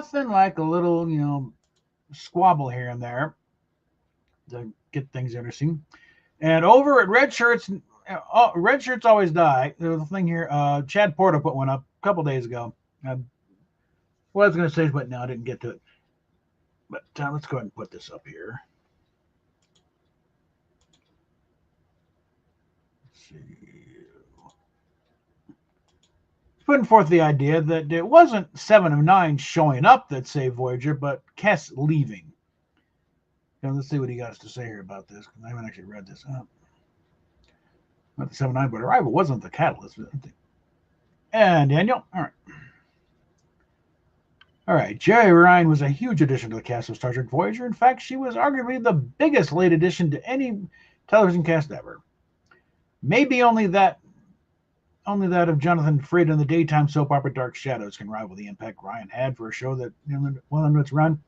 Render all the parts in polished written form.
nothing like a little, squabble here and there to get things interesting. And over at Red Shirts Always Die. There's a thing here. Chad Porter put one up a couple days ago. What I was going to say, but no, I didn't get to it. But let's go ahead and put this up here. Let's see. Putting forth the idea that it wasn't 7 of 9 showing up that saved Voyager, but Kes leaving. Let's see what he got to say here about this, because I haven't actually read this. Not the 7 of 9, but Arrival wasn't the catalyst. And Daniel, all right. All right, Jerry Ryan was a huge addition to the cast of Star Trek Voyager. In fact, she was arguably the biggest late addition to any television cast ever. Maybe only that of Jonathan Frid in the daytime soap opera Dark Shadows can rival the impact Ryan had for a show that, well under its run.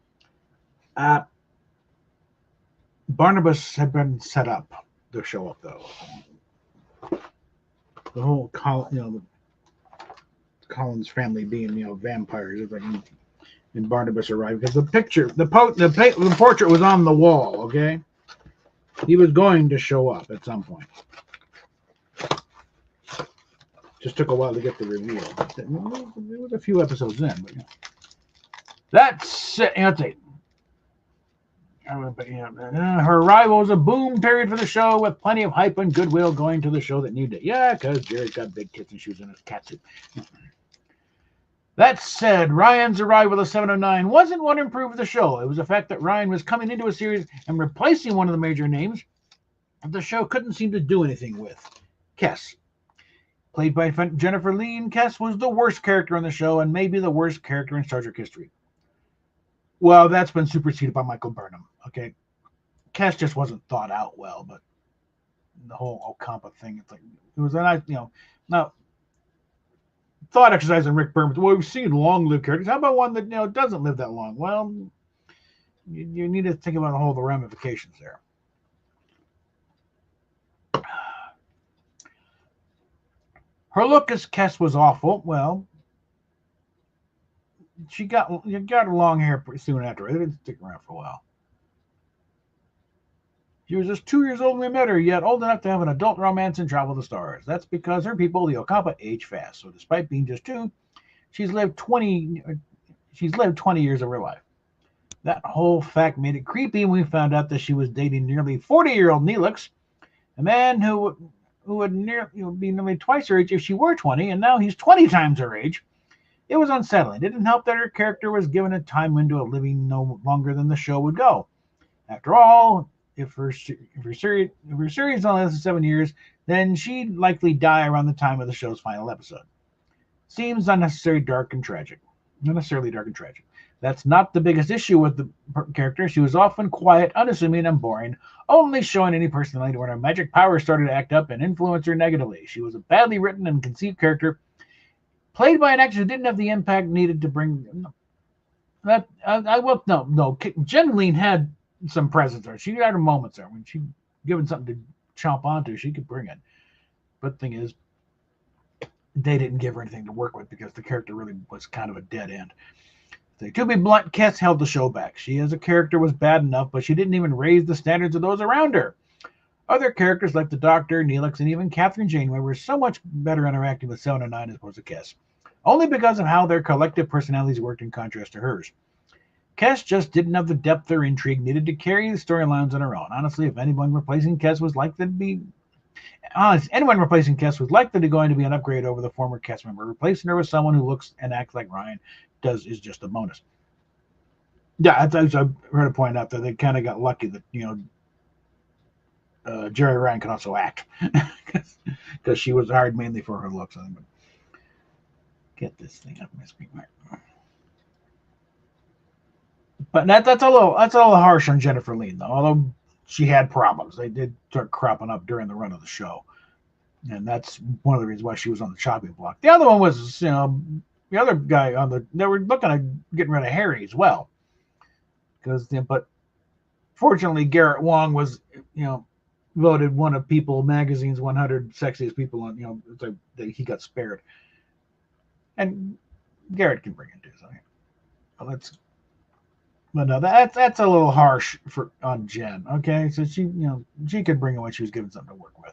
Barnabas had been set up to show up, though. The whole, the Collins family being, vampires. It's like, and Barnabas arrived because the portrait was on the wall. Okay, he was going to show up at some point. Just took a while to get the reveal. It was a few episodes in, but that's it. Her arrival was a boom period for the show, with plenty of hype and goodwill going to the show that needed it. Yeah, because Jared's got big tits and shoes in his catsuit. That said, Ryan's arrival of 7 of 9 wasn't what improved the show. It was the fact that Ryan was coming into a series and replacing one of the major names that the show couldn't seem to do anything with. Kes. Played by Jennifer Lean, Kes was the worst character on the show and maybe the worst character in Star Trek history. Well, that's been superseded by Michael Burnham. Okay, Kes just wasn't thought out well, but the whole Ocampa thing, it was a nice, now thought exercise on Rick Berman. Well, we've seen long-lived characters. How about one that doesn't live that long? Well, you need to think about the ramifications there. Her look as Kes was awful. Well, she got her long hair pretty soon after. It didn't stick around for a while. She was just 2 years old when we met her, yet old enough to have an adult romance and travel the stars. That's because her people, the Ocampa, age fast. So despite being just 2, she's lived 20 years of her life. That whole fact made it creepy when we found out that she was dating nearly 40-year-old Neelix, a man who would be nearly twice her age if she were 20, and now he's 20 times her age. It was unsettling. It didn't help that her character was given a time window of living no longer than the show would go. After all, if her series only lasted 7 years, then she'd likely die around the time of the show's final episode. Seems unnecessarily dark and tragic. That's not the biggest issue with the character. She was often quiet, unassuming, and boring, only showing any personality when her magic powers started to act up and influence her negatively. She was a badly written and conceived character, played by an actor who didn't have the impact needed to bring that. No. Jen Lean had some presence there. She had her moments there. When she given something to chomp onto, she could bring it. But the thing is, they didn't give her anything to work with because the character really was kind of a dead end. To be blunt, Kes held the show back. She as a character was bad enough, but she didn't even raise the standards of those around her. Other characters like the Doctor, Neelix, and even Catherine Janeway were so much better interacting with 7 and 9 as opposed to Kes, only because of how their collective personalities worked in contrast to hers. Kes just didn't have the depth or intrigue needed to carry the storylines on her own. Honestly, if anyone replacing Kes was likely to be going to be an upgrade over the former cast member, replacing her with someone who looks and acts like Ryan does is just a bonus. Yeah, I heard it pointed out that they kind of got lucky that Jerry Ryan can also act because she was hired mainly for her looks. But get this thing up my screen, right? But that's a little harsh on Jennifer Lean, though. Although she had problems, they did start cropping up during the run of the show, and that's one of the reasons why she was on the chopping block. The other one was, the other guy they were looking at getting rid of Harry as well, but fortunately Garrett Wang was, voted one of People Magazine's 100 sexiest people on, he got spared, and Garrett can bring it too. So. let's. But no, that's a little harsh on Jen. Okay, so she could bring in what she was given something to work with.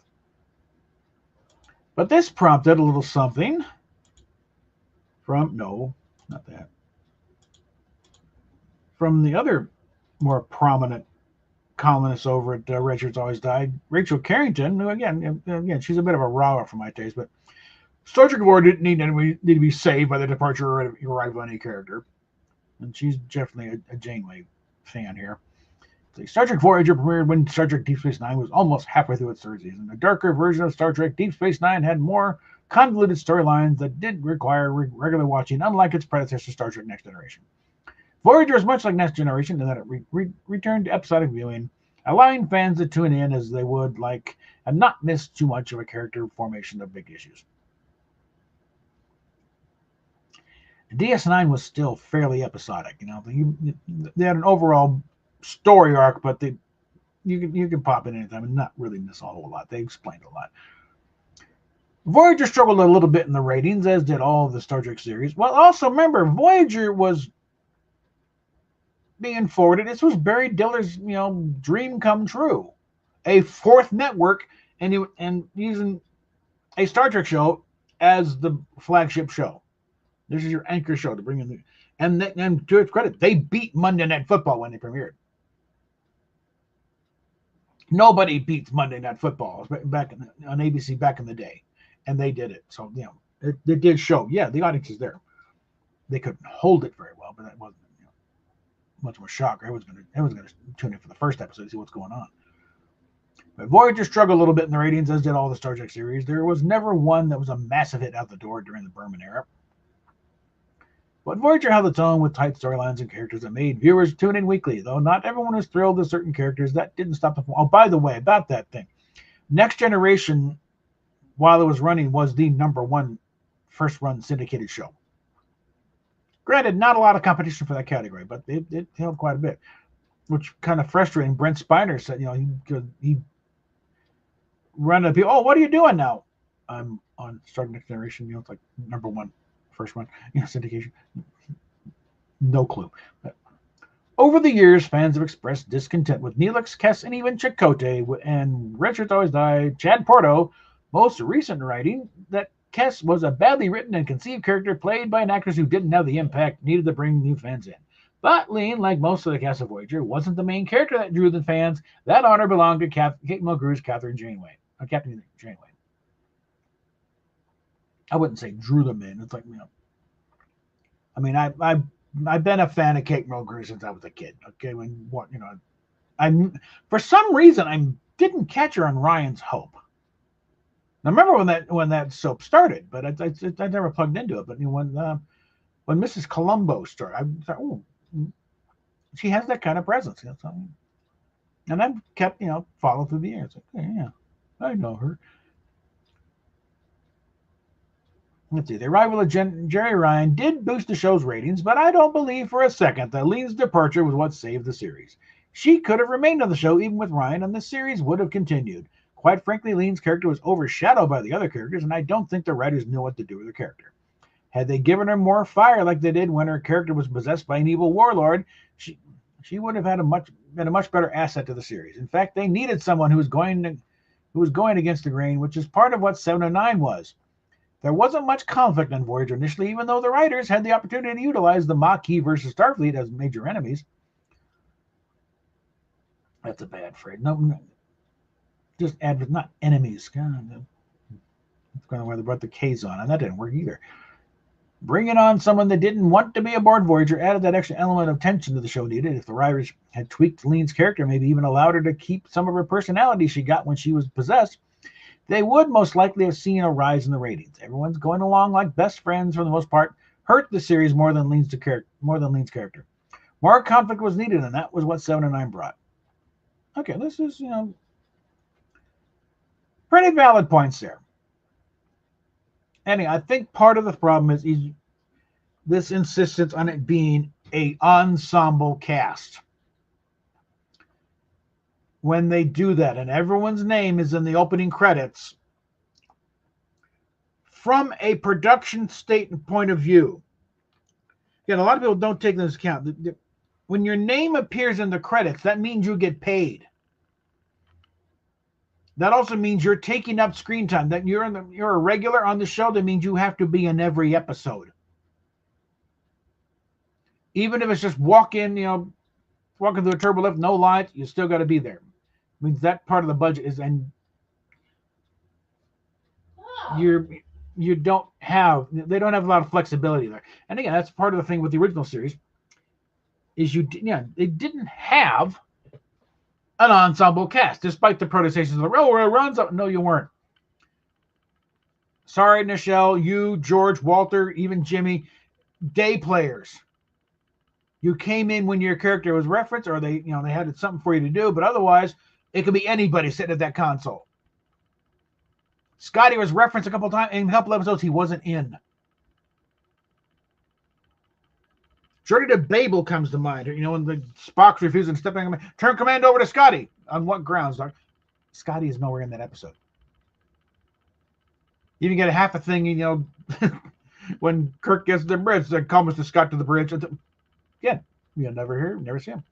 But this prompted a little something from not that from the other more prominent columnist over at Richards Always Died, Rachel Carrington, who again she's a bit of a raw for my taste, but Star Trek War didn't need to be saved by the departure or arrival of any character, and she's definitely a Janeway fan here. The Star Trek Voyager premiered when Star Trek Deep Space Nine was almost halfway through its third season. The darker version of Star Trek Deep Space Nine had more convoluted storylines that did require regular watching, unlike its predecessor, Star Trek Next Generation. Voyager is much like Next Generation in that it returned to episodic viewing, allowing fans to tune in as they would like and not miss too much of a character formation of big issues. DS9 was still fairly episodic. They had an overall story arc, but you can pop in anytime and not really miss a whole lot. They explained a lot. Voyager struggled a little bit in the ratings, as did all of the Star Trek series. Well, also remember, Voyager was being forwarded. This was Barry Diller's, dream come true. A fourth network and using a Star Trek show as the flagship show. This is your anchor show to bring in and to its credit, they beat Monday Night Football when they premiered. Nobody beats Monday Night Football on ABC back in the day, and they did it. So it did show. Yeah, the audience is there. They couldn't hold it very well, but that wasn't much of a shocker. I was going to tune in for the first episode to see what's going on. But Voyager struggled a little bit in the ratings, as did all the Star Trek series. There was never one that was a massive hit out the door during the Berman era. But Voyager held its own with tight storylines and characters that made viewers tune in weekly, though not everyone was thrilled with certain characters. That didn't stop the... Oh, by the way, about that thing. Next Generation, while it was running, was the number one first-run syndicated show. Granted, not a lot of competition for that category, but it held quite a bit, which kind of frustrating. Brent Spiner said, he run up people. Oh, what are you doing now? I'm on Star Trek Next Generation. It's like number one, first one, syndication. No clue. But over the years, fans have expressed discontent with Neelix, Kes, and even Chakotay, and Richards Always Died, Chad Porto, most recent writing that Kes was a badly written and conceived character played by an actress who didn't have the impact needed to bring new fans in. But Lean, like most of the cast of Voyager, wasn't the main character that drew the fans. That honor belonged to Kate Mulgrew's Captain Janeway. I wouldn't say drew them in. It's like, I mean, I've been a fan of Kate Mulgrew since I was a kid. Okay, for some reason I didn't catch her on Ryan's Hope. Now, remember when that soap started, but I never plugged into it. But when Mrs. Columbo started, I thought, oh, she has that kind of presence. And I've kept followed through the years. Like, yeah, I know her. Let's see. The arrival of Jerry Ryan did boost the show's ratings, but I don't believe for a second that Lean's departure was what saved the series. She could have remained on the show even with Ryan, and the series would have continued. Quite frankly, Lean's character was overshadowed by the other characters, and I don't think the writers knew what to do with her character. Had they given her more fire like they did when her character was possessed by an evil warlord, she would have been a much better asset to the series. In fact, they needed someone who was going against the grain, which is part of what 709 was. There wasn't much conflict on Voyager initially, even though the writers had the opportunity to utilize the Maquis versus Starfleet as major enemies. That's a bad phrase. No, just not enemies. God, that's kind of why they brought the K's on, and that didn't work either. Bringing on someone that didn't want to be aboard Voyager added that extra element of tension to the show needed. If the writers had tweaked Lean's character, maybe even allowed her to keep some of her personality she got when she was possessed, they would most likely have seen a rise in the ratings. Everyone's going along like best friends for the most part. Hurt the series more than Lean's character. More conflict was needed, and that was what 709 brought. Okay, this is pretty valid points there. Anyway, I think part of the problem is this insistence on it being an ensemble cast. When they do that and everyone's name is in the opening credits, from a production state and point of view, Again, a lot of people don't take this account. When your name appears in the credits, that means you get paid. That also means you're taking up screen time. That you're a regular on the show. That means you have to be in every episode. Even if it's just walking through a turbo lift, no lines, you still got to be there. It means that part of the budget is, and they don't have a lot of flexibility there. And again, that's part of the thing with the original series is they didn't have an ensemble cast, despite the protestations of runs up. No, you weren't. Sorry, Nichelle, you, George, Walter, even Jimmy, day players. You came in when your character was referenced, or they had something for you to do, but otherwise, it could be anybody sitting at that console. Scotty was referenced a couple times in a couple episodes he wasn't in. Journey to Babel comes to mind. When the Spock's refusing to step in, turn command over to Scotty. On what grounds? Scotty is nowhere in that episode. You even get a half a thing, when Kirk gets to the bridge, they call Mr. Scott to the bridge. Again, you'll never hear, never see him.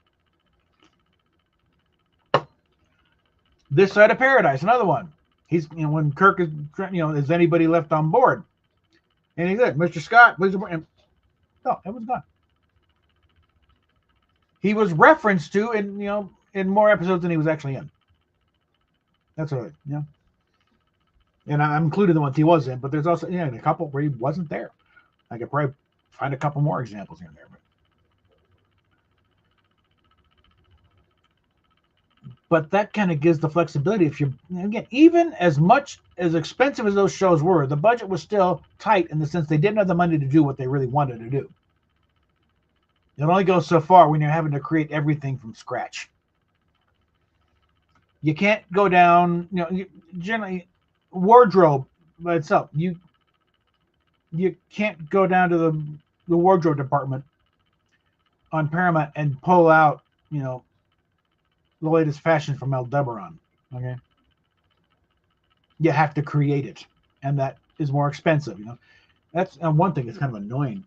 This Side of Paradise, another one. He's, when Kirk is, is anybody left on board? And he said, Mr. Scott, please. And, no, everyone's gone. He was referenced to in more episodes than he was actually in. That's all right, And I'm including the ones he was in, but there's also a couple where he wasn't there. I could probably find a couple more examples here and there. But that kind of gives the flexibility. If you, again, even as much as expensive as those shows were, the budget was still tight in the sense they didn't have the money to do what they really wanted to do. It only goes so far when you're having to create everything from scratch. You can't go down, generally, wardrobe by itself. You can't go down to the wardrobe department on Paramount and pull out, the latest fashion from Aldebaran. Okay, you have to create it, and that is more expensive. That's one thing that's kind of annoying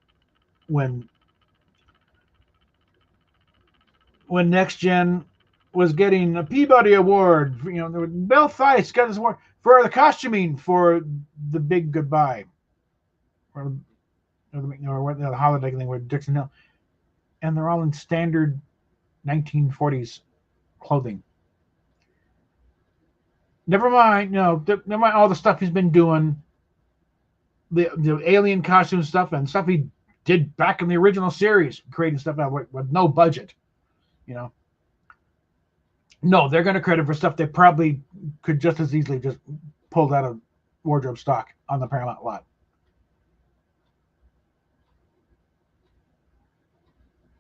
when Next Gen was getting a Peabody Award. Belle Theis got this award for the costuming for The Big Goodbye, or the holiday thing with Dixon Hill, and they're all in standard 1940s clothing. Never mind, never mind all the stuff he's been doing, the alien costume stuff and stuff he did back in the original series, creating stuff out with no budget. No, they're going to credit for stuff they probably could just as easily just pulled out of wardrobe stock on the Paramount lot.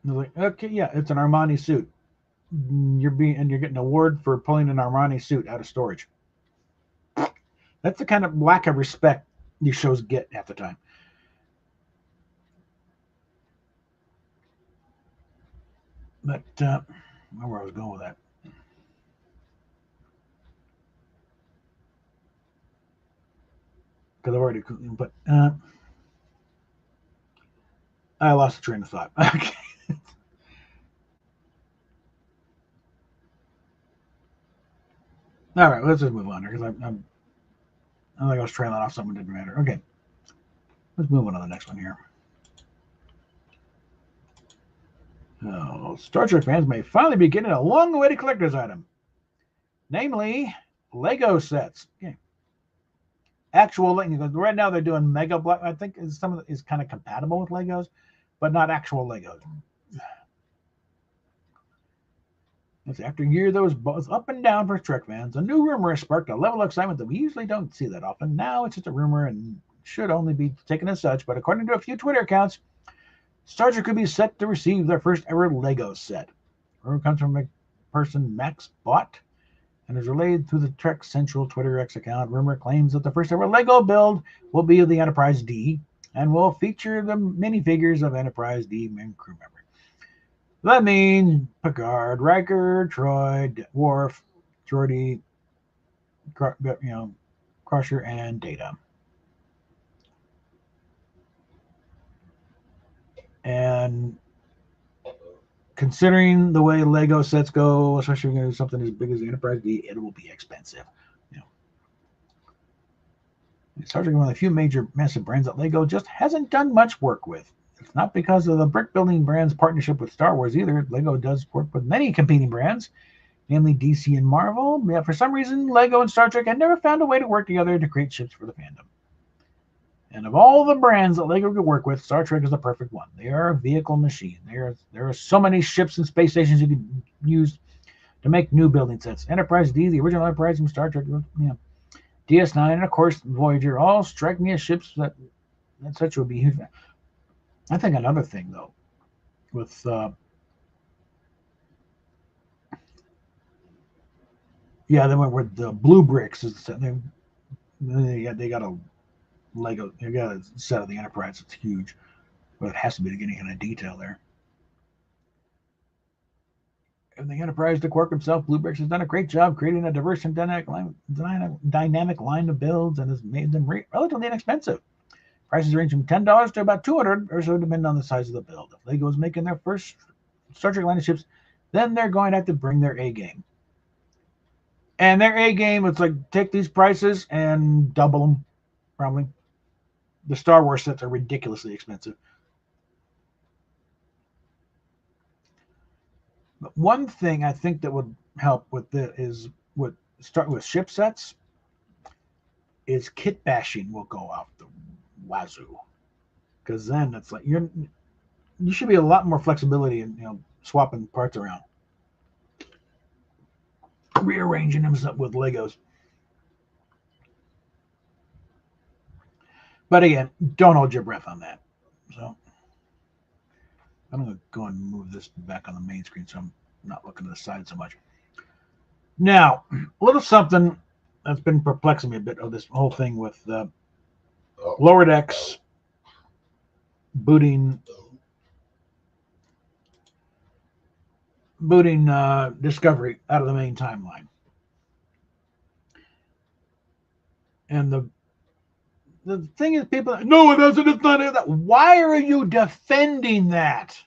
They're like, okay, yeah, it's an Armani suit. You're getting an award for pulling an Armani suit out of storage. That's the kind of lack of respect these shows get at the time. But where I was going with that. Because I've already, but I lost the train of thought. Okay. All right, let's just move on here because I think I was trailing off something that didn't matter. Okay, let's move on to the next one here. Oh, Star Trek fans may finally be getting a long-awaited collector's item, namely Lego sets. Okay. Actual, right now they're doing Mega Block. I think some of it is kind of compatible with Legos, but not actual Legos. After a year that was both up and down for Trek fans, a new rumor has sparked a level of excitement that we usually don't see that often. Now it's just a rumor and should only be taken as such, but according to a few Twitter accounts, Star Trek could be set to receive their first ever Lego set. Rumor comes from a person, Max Bott, and is relayed through the Trek Central Twitter X account. Rumor claims that the first ever Lego build will be of the Enterprise D and will feature the minifigures of Enterprise D and crew members. That means Picard, Riker, Troy, Worf, Geordi, Crusher, and Data. And considering the way Lego sets go, especially if you're going to do something as big as the Enterprise D, it will be expensive. You know, Star Trek is one of the few major massive brands that Lego just hasn't done much work with. It's not because of the brick building brand's partnership with Star Wars either. Lego does work with many competing brands, namely DC and Marvel. Yet for some reason, Lego and Star Trek had never found a way to work together to create ships for the fandom. And of all the brands that Lego could work with, Star Trek is the perfect one. They are a vehicle machine. There are so many ships and space stations you can use to make new building sets. Enterprise D, the original Enterprise from Star Trek, DS9, and of course Voyager all strike me as ships that such would be huge. I think another thing though, with they went with the blue bricks. They got a Lego. They got a set of the Enterprise. It's huge, but it has to be to get any kind of detail there. And the Enterprise to Quark himself, Blue Bricks has done a great job creating a diverse and dynamic line of builds and has made them relatively inexpensive. Prices range from $10 to about $200 or so, depending on the size of the build. If Lego is making their first Star Trek line of ships, then they're going to have to bring their A game. And their A game, it's like take these prices and double them, probably. The Star Wars sets are ridiculously expensive. But one thing I think that would help with this is start with ship sets is kit bashing will go off the wazoo, because then it's like you should be a lot more flexibility in swapping parts around, rearranging them up with Legos. But again, don't hold your breath on that. So I'm going to go and move this back on the main screen so I'm not looking to the side so much. Now, a little something that's been perplexing me a bit of this whole thing with Lower Decks booting Discovery out of the main timeline. And the thing is, people, no, it doesn't. It's not that. Why are you defending that?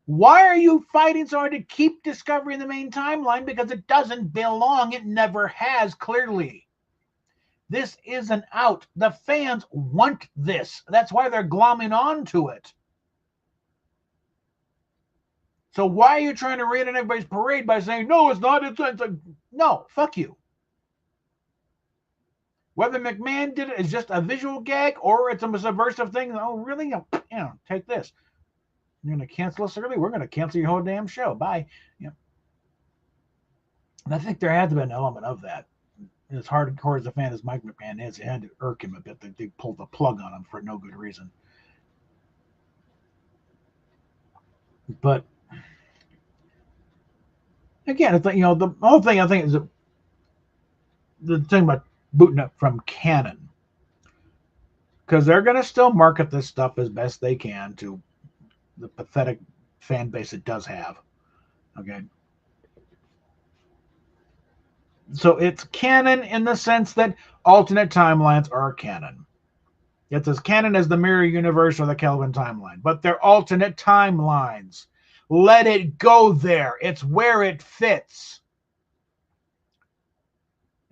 Why are you fighting so hard to keep Discovery in the main timeline? Because it doesn't belong. It never has, clearly. This isn't out. The fans want this. That's why they're glomming onto it. So why are you trying to rain on everybody's parade by saying, no, it's not. It's like, no, fuck you. Whether McMahon did it as just a visual gag or it's a subversive thing, oh, really? Take this. You're going to cancel us early? We're going to cancel your whole damn show. Bye. And I think there had to be an element of that. As hardcore as a fan as Mike McMahon is, it had to irk him a bit that they pulled the plug on him for no good reason. But again, it's like, the whole thing I think is the thing about booting up from canon, because they're going to still market this stuff as best they can to the pathetic fan base it does have. Okay. So it's canon in the sense that alternate timelines are canon. It's as canon as the Mirror Universe or the Kelvin timeline, but they're alternate timelines. Let it go there. It's where it fits.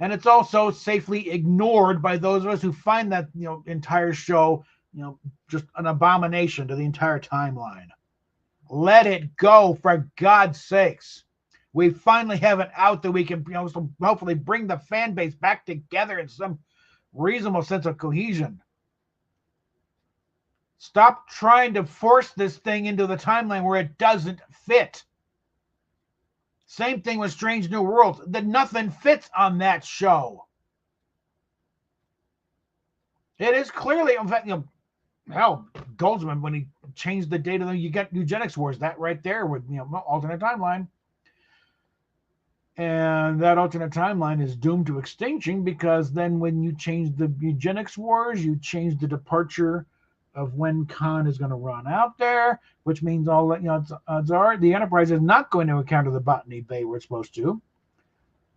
And it's also safely ignored by those of us who find that entire show just an abomination to the entire timeline. Let it go, for God's sakes. We finally have it out that we can hopefully bring the fan base back together in some reasonable sense of cohesion. Stop trying to force this thing into the timeline where it doesn't fit. Same thing with Strange New Worlds. Nothing fits on that show. It is clearly, in fact, hell, Goldsman, when he changed the date of the Eugenics Wars, that right there with alternate timeline. And that alternate timeline is doomed to extinction, because then when you change the Eugenics Wars, you change the departure of when Khan is going to run out there, which means all that odds are the Enterprise is not going to encounter the Botany Bay where it's supposed to.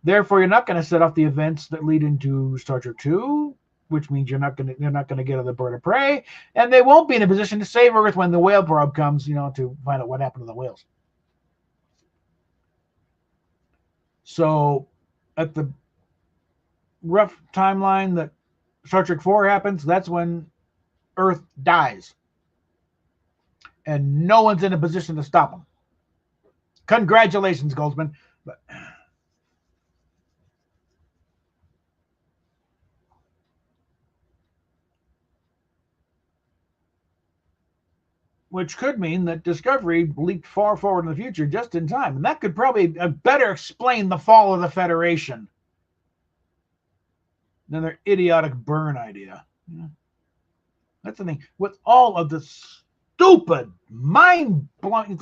Therefore, you're not going to set off the events that lead into Star Trek 2, which means they're not gonna get the bird of prey, and they won't be in a position to save Earth when the whale probe comes, to find out what happened to the whales. So, at the rough timeline that Star Trek 4 happens, that's when Earth dies. And no one's in a position to stop them. Congratulations, Goldsman. Which could mean that Discovery leaped far forward in the future just in time. And that could probably better explain the fall of the Federation than their idiotic burn idea. Yeah. That's the thing. With all of the stupid, mind-blowing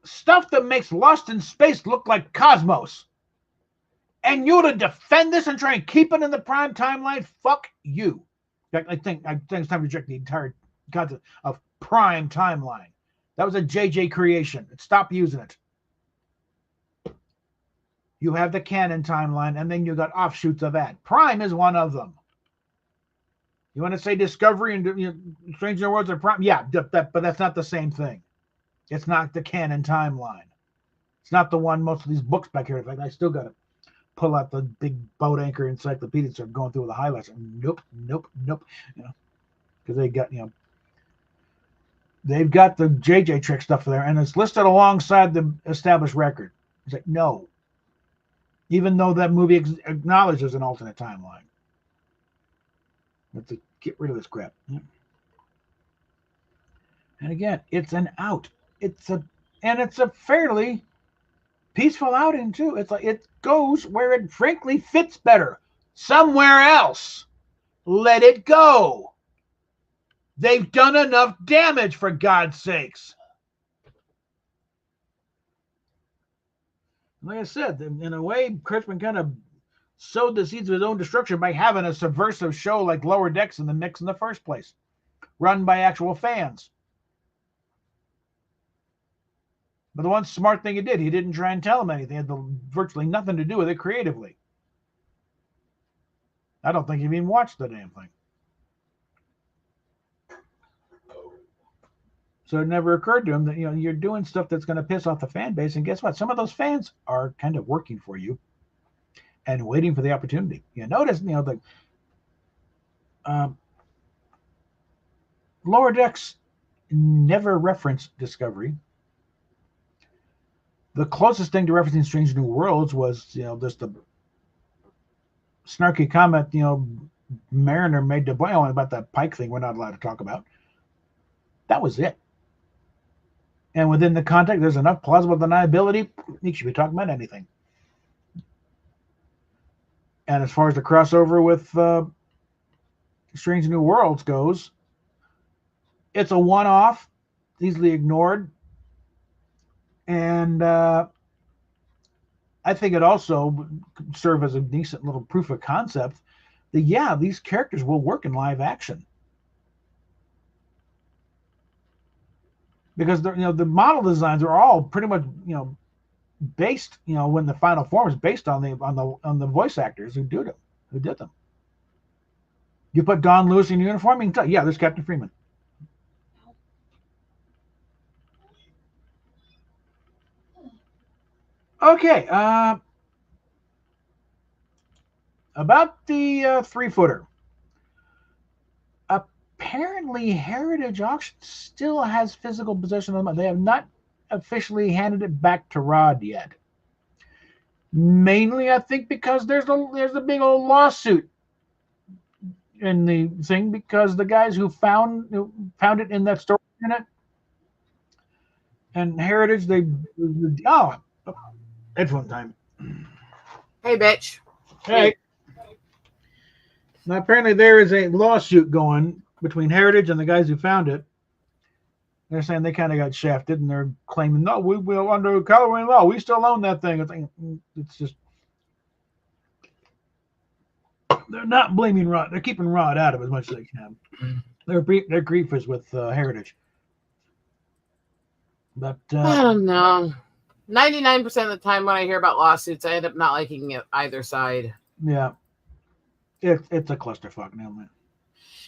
stuff that makes Lost in Space look like Cosmos. And you to defend this and try and keep it in the prime timeline? Fuck you. I think it's time to reject the entire concept of prime timeline. That was a JJ creation. Stop using it. You have the canon timeline, and then you got offshoots of that. Prime is one of them. You want to say Discovery and Strange New Worlds are prime? Yeah, but that's not the same thing. It's not the canon timeline. It's not the one most of these books back here. Like, I still got to pull out the big boat anchor encyclopedia and start going through the highlights. Nope. Because they got, they've got the JJ trick stuff there, and it's listed alongside the established record. It's like, no. Even though that movie acknowledges an alternate timeline. Let's get rid of this crap. Yeah. And again, it's an out. It's a fairly peaceful outing too. It's like it goes where it frankly fits better. Somewhere else. Let it go. They've done enough damage, for God's sakes. Like I said, in a way, Kurtzman kind of sowed the seeds of his own destruction by having a subversive show like Lower Decks in the mix in the first place, run by actual fans. But the one smart thing he did, he didn't try and tell them anything. It had virtually nothing to do with it creatively. I don't think he even watched the damn thing. So it never occurred to him that, you're doing stuff that's going to piss off the fan base. And guess what? Some of those fans are kind of working for you and waiting for the opportunity. You notice, the Lower Decks never referenced Discovery. The closest thing to referencing Strange New Worlds was, just the snarky comment, Mariner made to Boyle about that Pike thing we're not allowed to talk about. That was it. And within the context, there's enough plausible deniability, you should be talking about anything. And as far as the crossover with Strange New Worlds goes, it's a one-off, easily ignored. And I think it also would serve as a decent little proof of concept that, these characters will work in live action. Because the model designs are all pretty much based when the final form is based on the voice actors who did them. You put Don Lewis in uniform, you can tell, there's Captain Freeman. Okay, about the 3-footer. Apparently, Heritage Auction still has physical possession of them. They have not officially handed it back to Rod yet. Mainly, I think, because there's a big old lawsuit in the thing, because the guys who found it in that storage unit and Heritage, headphone time. Hey, bitch. Hey. Now, apparently, there is a lawsuit going between Heritage and the guys who found it. They're saying they kind of got shafted, and they're claiming, no, we will, under California law, we still own that thing. It's just, they're not blaming Rod. They're keeping Rod out of it as much as they can. Their grief is with Heritage. But I don't know. 99% of the time when I hear about lawsuits, I end up not liking either side. Yeah. It's a clusterfuck now, man.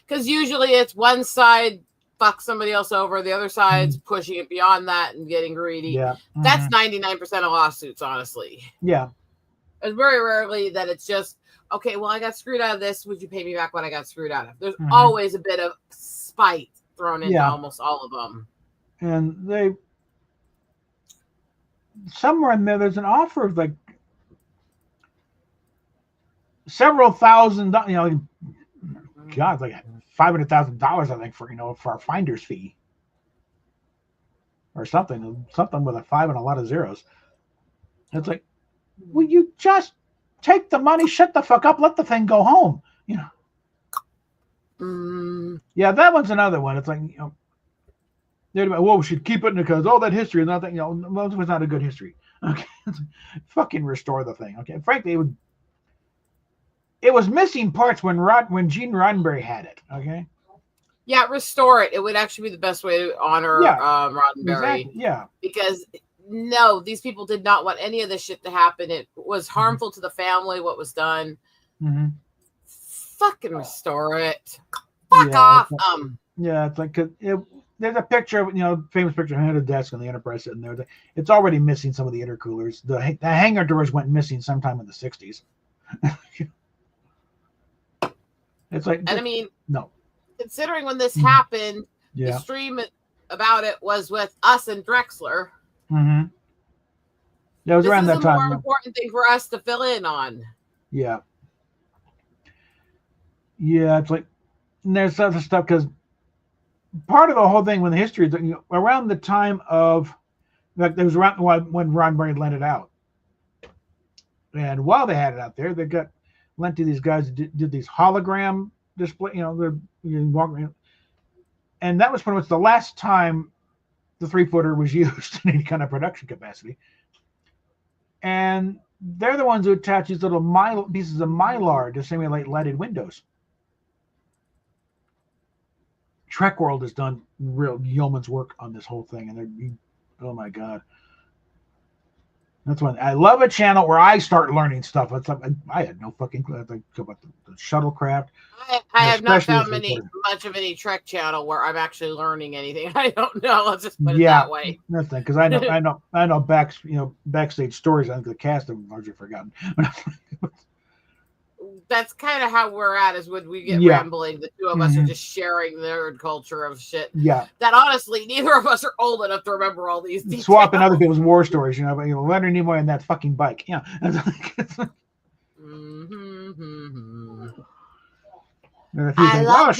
Because usually it's one side fucks somebody else over, the other side's pushing it beyond that and getting greedy. Yeah. That's 99% of lawsuits, honestly. Yeah. It's very rarely that it's just, okay, well, I got screwed out of this. Would you pay me back what I got screwed out of? There's always a bit of spite thrown into almost all of them. And somewhere in there's an offer of like several thousand, God, like $500,000, I think, for our finder's fee or something with a 5 and a lot of zeros. It's like, will you just take the money, shut the fuck up, let the thing go home? Yeah, that one's another one. It's like, we should keep it because that history is not that, most of it's not a good history. Okay, fucking restore the thing. Okay, frankly, it was missing parts when Gene Roddenberry had it. Okay. Yeah, restore it. It would actually be the best way to honor Roddenberry. Exactly. Yeah. Because no, these people did not want any of this shit to happen. It was harmful to the family, what was done. Fucking restore it. Fuck off. It's like there's a picture of famous picture of him at a desk on the Enterprise sitting there. It's already missing some of the intercoolers. The hangar doors went missing sometime in the 60s. It's like, and I mean, no. Considering when this happened, the stream about it was with us and Drexler. Yeah, it was around that time. This is a more important thing for us to fill in on. Yeah. Yeah, it's like, and there's other stuff because part of the whole thing when the history is around the time of, like, there was around when Roddenberry lent it out, and while they had it out there, they got lent to these guys who did these hologram display. And that was pretty much the last time the 3-footer was used in any kind of production capacity. And they're the ones who attach these little pieces of mylar to simulate lighted windows. Trek World has done real yeoman's work on this whole thing, and oh my god, that's when I love a channel where I start learning stuff. I had no fucking clue about the shuttlecraft. I have not found much of any Trek channel where I'm actually learning anything. I don't know. Let's just put it that way. Nothing, because I know backstage stories. I think the cast have largely forgotten. That's kind of how we're at, is when we get rambling. The two of us are just sharing nerd culture of shit. Yeah. That honestly, neither of us are old enough to remember all these details. Swapping other people's war stories, but Leonard Nimoy and that fucking bike. Yeah. I love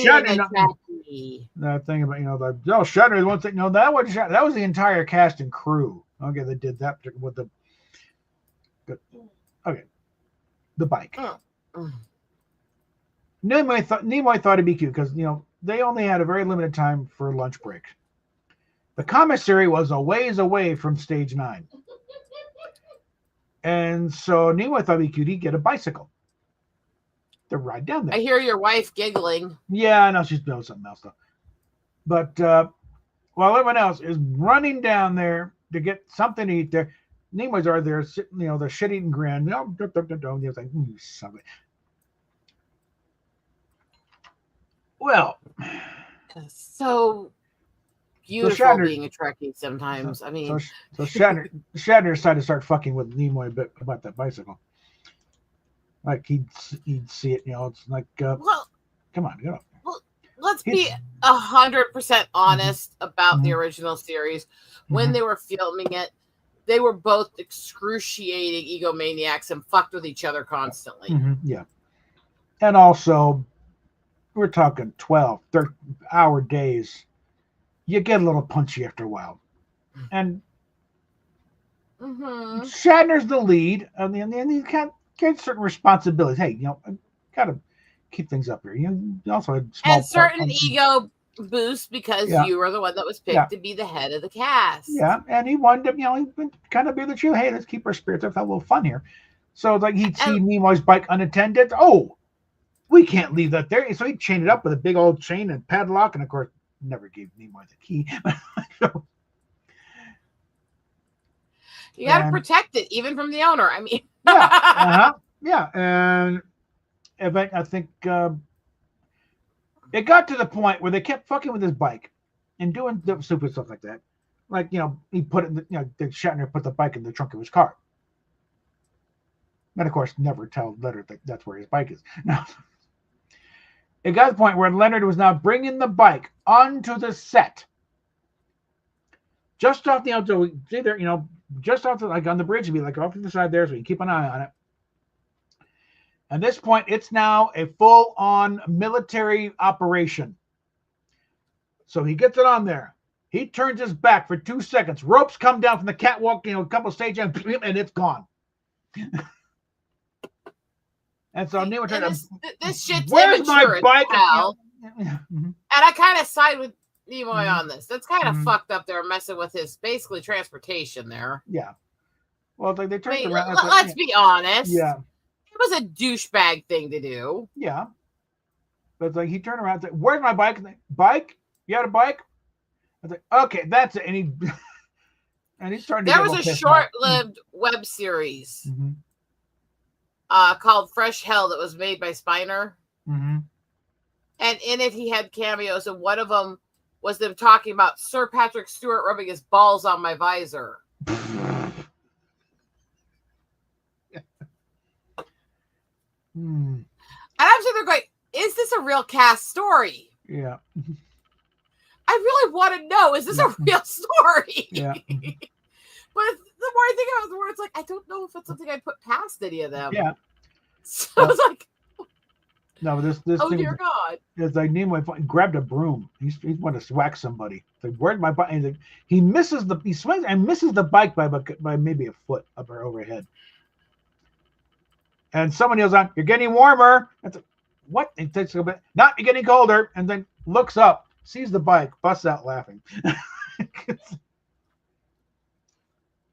that thing about Shatner. One thing, that was the entire cast and crew. Okay, they did that with the bike. Nimoy thought it'd be cute because they only had a very limited time for lunch break. The commissary was a ways away from stage 9, and so Nimoy thought it'd be cute. He'd get a bicycle to ride down there. I hear your wife giggling. Yeah, I know she's doing something else though. But while everyone else is running down there to get something to eat, there, Nimoy's are there sitting, they're shit-eating grin. Like, son of a... Well, so beautiful being a Trekkie sometimes. I mean, so Shatner decided to start fucking with Nimoy a bit about that bicycle. Like he'd see it, it's like, well, come on, Well, let's be 100% honest about the original series. When they were filming it, they were both excruciating egomaniacs and fucked with each other constantly. Yeah, and also, we're talking 12, 13-hour days. You get a little punchy after a while. And Shatner's the lead, and you can't get certain responsibilities. Hey, got to keep things up here. You also had small certain ego boost because you were the one that was picked to be the head of the cast. Yeah, and he wanted to, kind of be the chill. Hey, let's keep our spirits up, have a little fun here. So like he'd see Nimoy's bike unattended. Oh, we can't leave that there. So he'd chain it up with a big old chain and padlock, and of course, never gave Nimoy the key. You got to protect it, even from the owner. I mean, yeah, and event, I think it got to the point where they kept fucking with his bike and doing the stupid stuff like that. Like, he put it, Shatner put the bike in the trunk of his car. And of course, never tell Leonard that that's where his bike is. Now, it got to the point where Leonard was now bringing the bike onto the set. Just off the outside, see there, just off the, like on the bridge, it'd be like off to the side there, so you keep an eye on it. At this point, it's now a full-on military operation. So he gets it on there. He turns his back for 2 seconds. Ropes come down from the catwalk, a couple stages, and it's gone. And so Nemo tried to. This shit's where's my bike? Pal. And I kind of side with Nimoy on this. That's kind of fucked up. They're messing with his basically transportation there. Yeah. Well, they turned around. Let's be honest. Yeah. It was a douchebag thing to do. Yeah. But like he turned around and said, "Where's my bike?" And bike? You had a bike? I was like, "Okay, that's it." And he's starting to. There was a short-lived web series called Fresh Hell that was made by Spiner. Mm-hmm. And in it, he had cameos, and one of them was them talking about Sir Patrick Stewart rubbing his balls on my visor. And I'm sitting there going, is this a real cast story? Yeah. I really want to know, is this a real story? Yeah. But the more I think about it, the more it's like, I don't know if it's something I put past any of them. Yeah. So I was like, no, this oh thing, dear God. It's like Nimoy grabbed a broom. He's wanted to whack somebody. It's like, where's my bike? Like, he swings and misses the bike by maybe a foot up or overhead. And someone yells out, "You're getting warmer." It's like, what? It takes a bit. Not, you're getting colder. And then looks up, sees the bike, busts out laughing.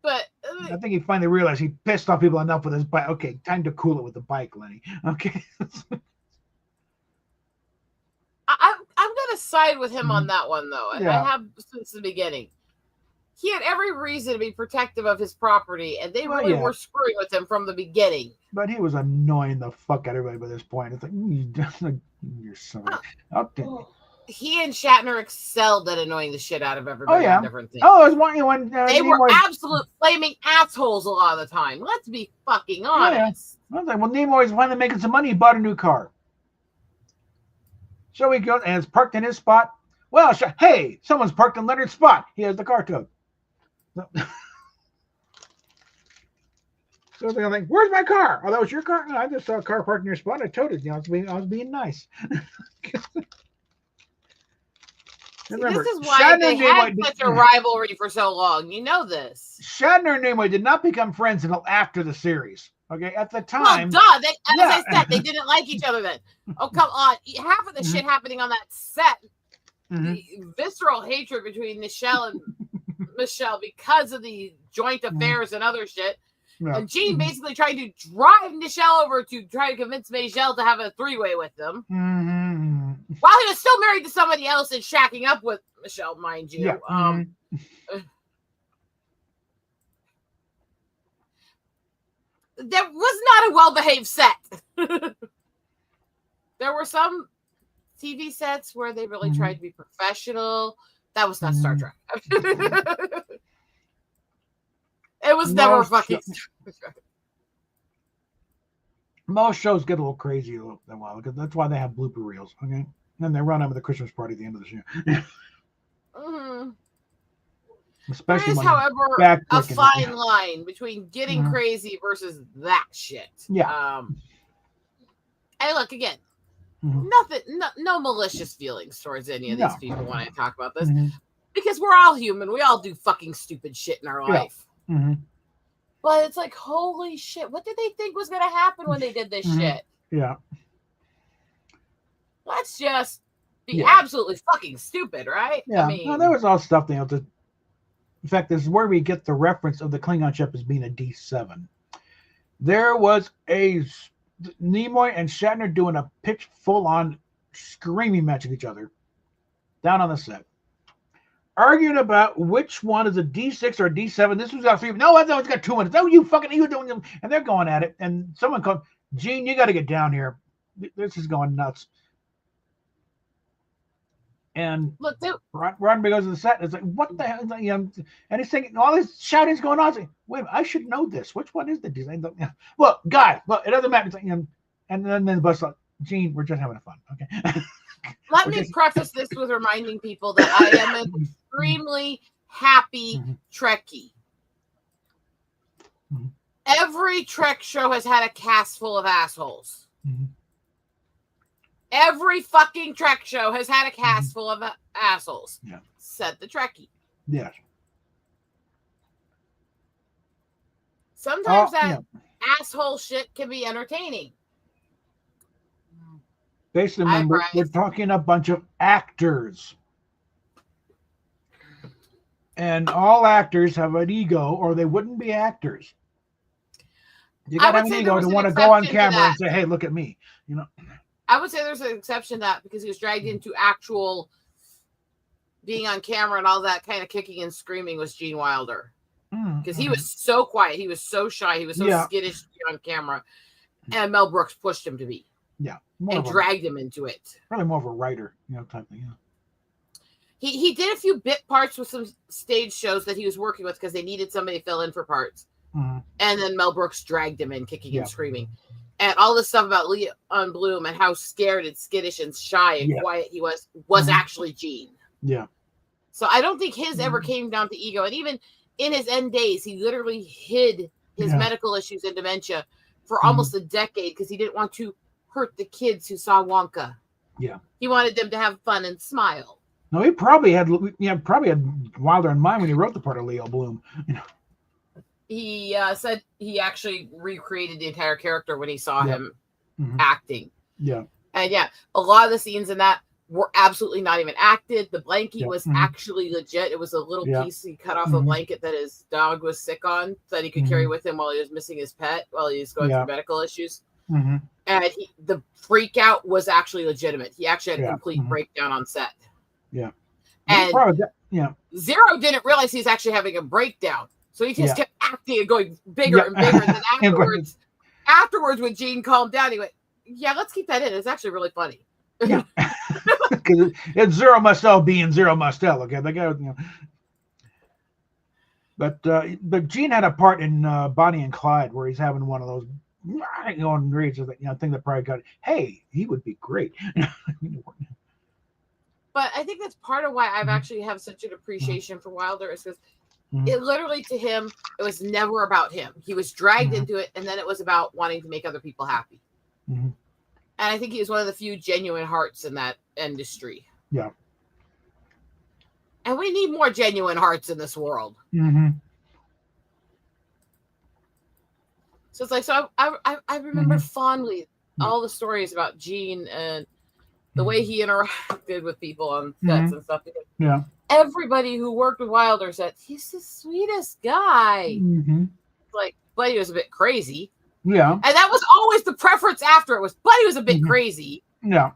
But I think he finally realized he pissed off people enough with his bike. Okay, time to cool it with the bike, Lenny. Okay. I'm going to side with him on that one, though. Yeah. I have since the beginning. He had every reason to be protective of his property, and they really were screwing with him from the beginning. But he was annoying the fuck out of everybody by this point. It's like, you're sorry. Okay. He and Shatner excelled at annoying the shit out of everybody on different things. Oh, it was one. They were absolute flaming assholes a lot of the time. Let's be fucking honest. Yeah. I was like, well, Nimoy's finally making some money. He bought a new car. So he goes, and it's parked in his spot. Well, hey, someone's parked in Leonard's spot. He has the car towed. So they're like, "Where's my car? Oh, that was your car? No, I just saw a car parked in your spot. I towed it. I was being nice." Remember, this is why they had such a rivalry for so long. You know this. Shatner and Nimoy did not become friends until after the series. Okay, at the time. Well, duh. As I said, they didn't like each other then. Oh, come on. Half of the shit happening on that set, the visceral hatred between Michelle because of the joint affairs and other shit. Yeah. And Gene basically tried to drive Michelle over to try to convince Michelle to have a three-way with them. While he was still married to somebody else and shacking up with Michelle, mind you. Yeah. That was not a well-behaved set. There were some TV sets where they really tried to be professional. That was not Star Trek. It was never fucking Star Trek. Most shows get a little crazy a while because that's why they have blooper reels. Okay, and they run over the Christmas party at the end of the show. Especially, there is, however, a fine line between getting crazy versus that shit. Yeah. And look again, nothing, no malicious feelings towards any of these people when I talk about this, because we're all human. We all do fucking stupid shit in our life. But it's like, holy shit, what did they think was going to happen when they did this shit? Yeah. Let's just be absolutely fucking stupid, right? Yeah. I mean, there was all stuff they had to. In fact, this is where we get the reference of the Klingon ship as being a D7. There was a Nimoy and Shatner doing a pitch full-on screaming match with each other down on the set, arguing about which one is a D6 or a D7. This was our three. No, it's got 2 minutes. Oh, you doing? And they're going at it. And someone called, "Gene, you got to get down here." this is going nuts. And look, Roddenberry goes to the set. And it's like, what the hell? It's like, and he's thinking, all this shouting's going on. It's like, wait a minute, I should know this. Which one is the design? Look, guy, look, it doesn't matter. It's like, and then the bus like, Gene, we're just having fun, okay? Let me preface this with reminding people that I am an extremely happy Trekkie. Every Trek show has had a cast full of assholes. Every fucking Trek show has had a cast full of assholes. Yeah. Said the Trekkie. Yes. Sometimes that asshole shit can be entertaining. Basically, remember, we're talking a bunch of actors. And all actors have an ego, or they wouldn't be actors. You got to have an ego to want to go on camera and say, hey, look at me. You know. I would say there's an exception to that because he was dragged into actual being on camera and all that kind of kicking and screaming was Gene Wilder. Because he was so quiet. He was so shy. He was so skittish to be on camera. And Mel Brooks pushed him to be. Yeah. And dragged him into it. Probably more of a writer, type thing. Yeah. He did a few bit parts with some stage shows that he was working with because they needed somebody to fill in for parts. And then Mel Brooks dragged him in, kicking and screaming. And all this stuff about Leon Bloom and how scared and skittish and shy and quiet he was actually Gene. Yeah. So I don't think his ever came down to ego. And even in his end days, he literally hid his medical issues and dementia for almost a decade because he didn't want to hurt the kids who saw Wonka. Yeah. He wanted them to have fun and smile. No, he probably had Wilder in mind when he wrote the part of Leo Bloom. He said he actually recreated the entire character when he saw him acting. Yeah. And a lot of the scenes in that were absolutely not even acted. The blankie was actually legit. It was a little piece he cut off a blanket that his dog was sick on that he could carry with him while he was missing his pet, while he was going through medical issues. And the freak out was actually legitimate. He actually had a complete breakdown on set. Yeah. And Zero didn't realize he's actually having a breakdown. So he just kept acting and going bigger and bigger. And then afterwards, when Gene calmed down, he went, let's keep that in. It's actually really funny. Yeah. Because it's Zero Mostel being Zero Mostel. Okay. The guy, But Gene had a part in Bonnie and Clyde where he's having one of those going reads, thing that probably got, hey, he would be great. But I think that's part of why I've actually have such an appreciation for Wilder is because it literally to him, it was never about him. He was dragged into it, and then it was about wanting to make other people happy. And I think he was one of the few genuine hearts in that industry. Yeah. And we need more genuine hearts in this world. So it's like, so I remember fondly all the stories about Gene and the way he interacted with people on sets and stuff. Yeah. Everybody who worked with Wilder said he's the sweetest guy. Like, but he was a bit crazy. Yeah. And that was always the preference after it was, but he was a bit crazy. Yeah.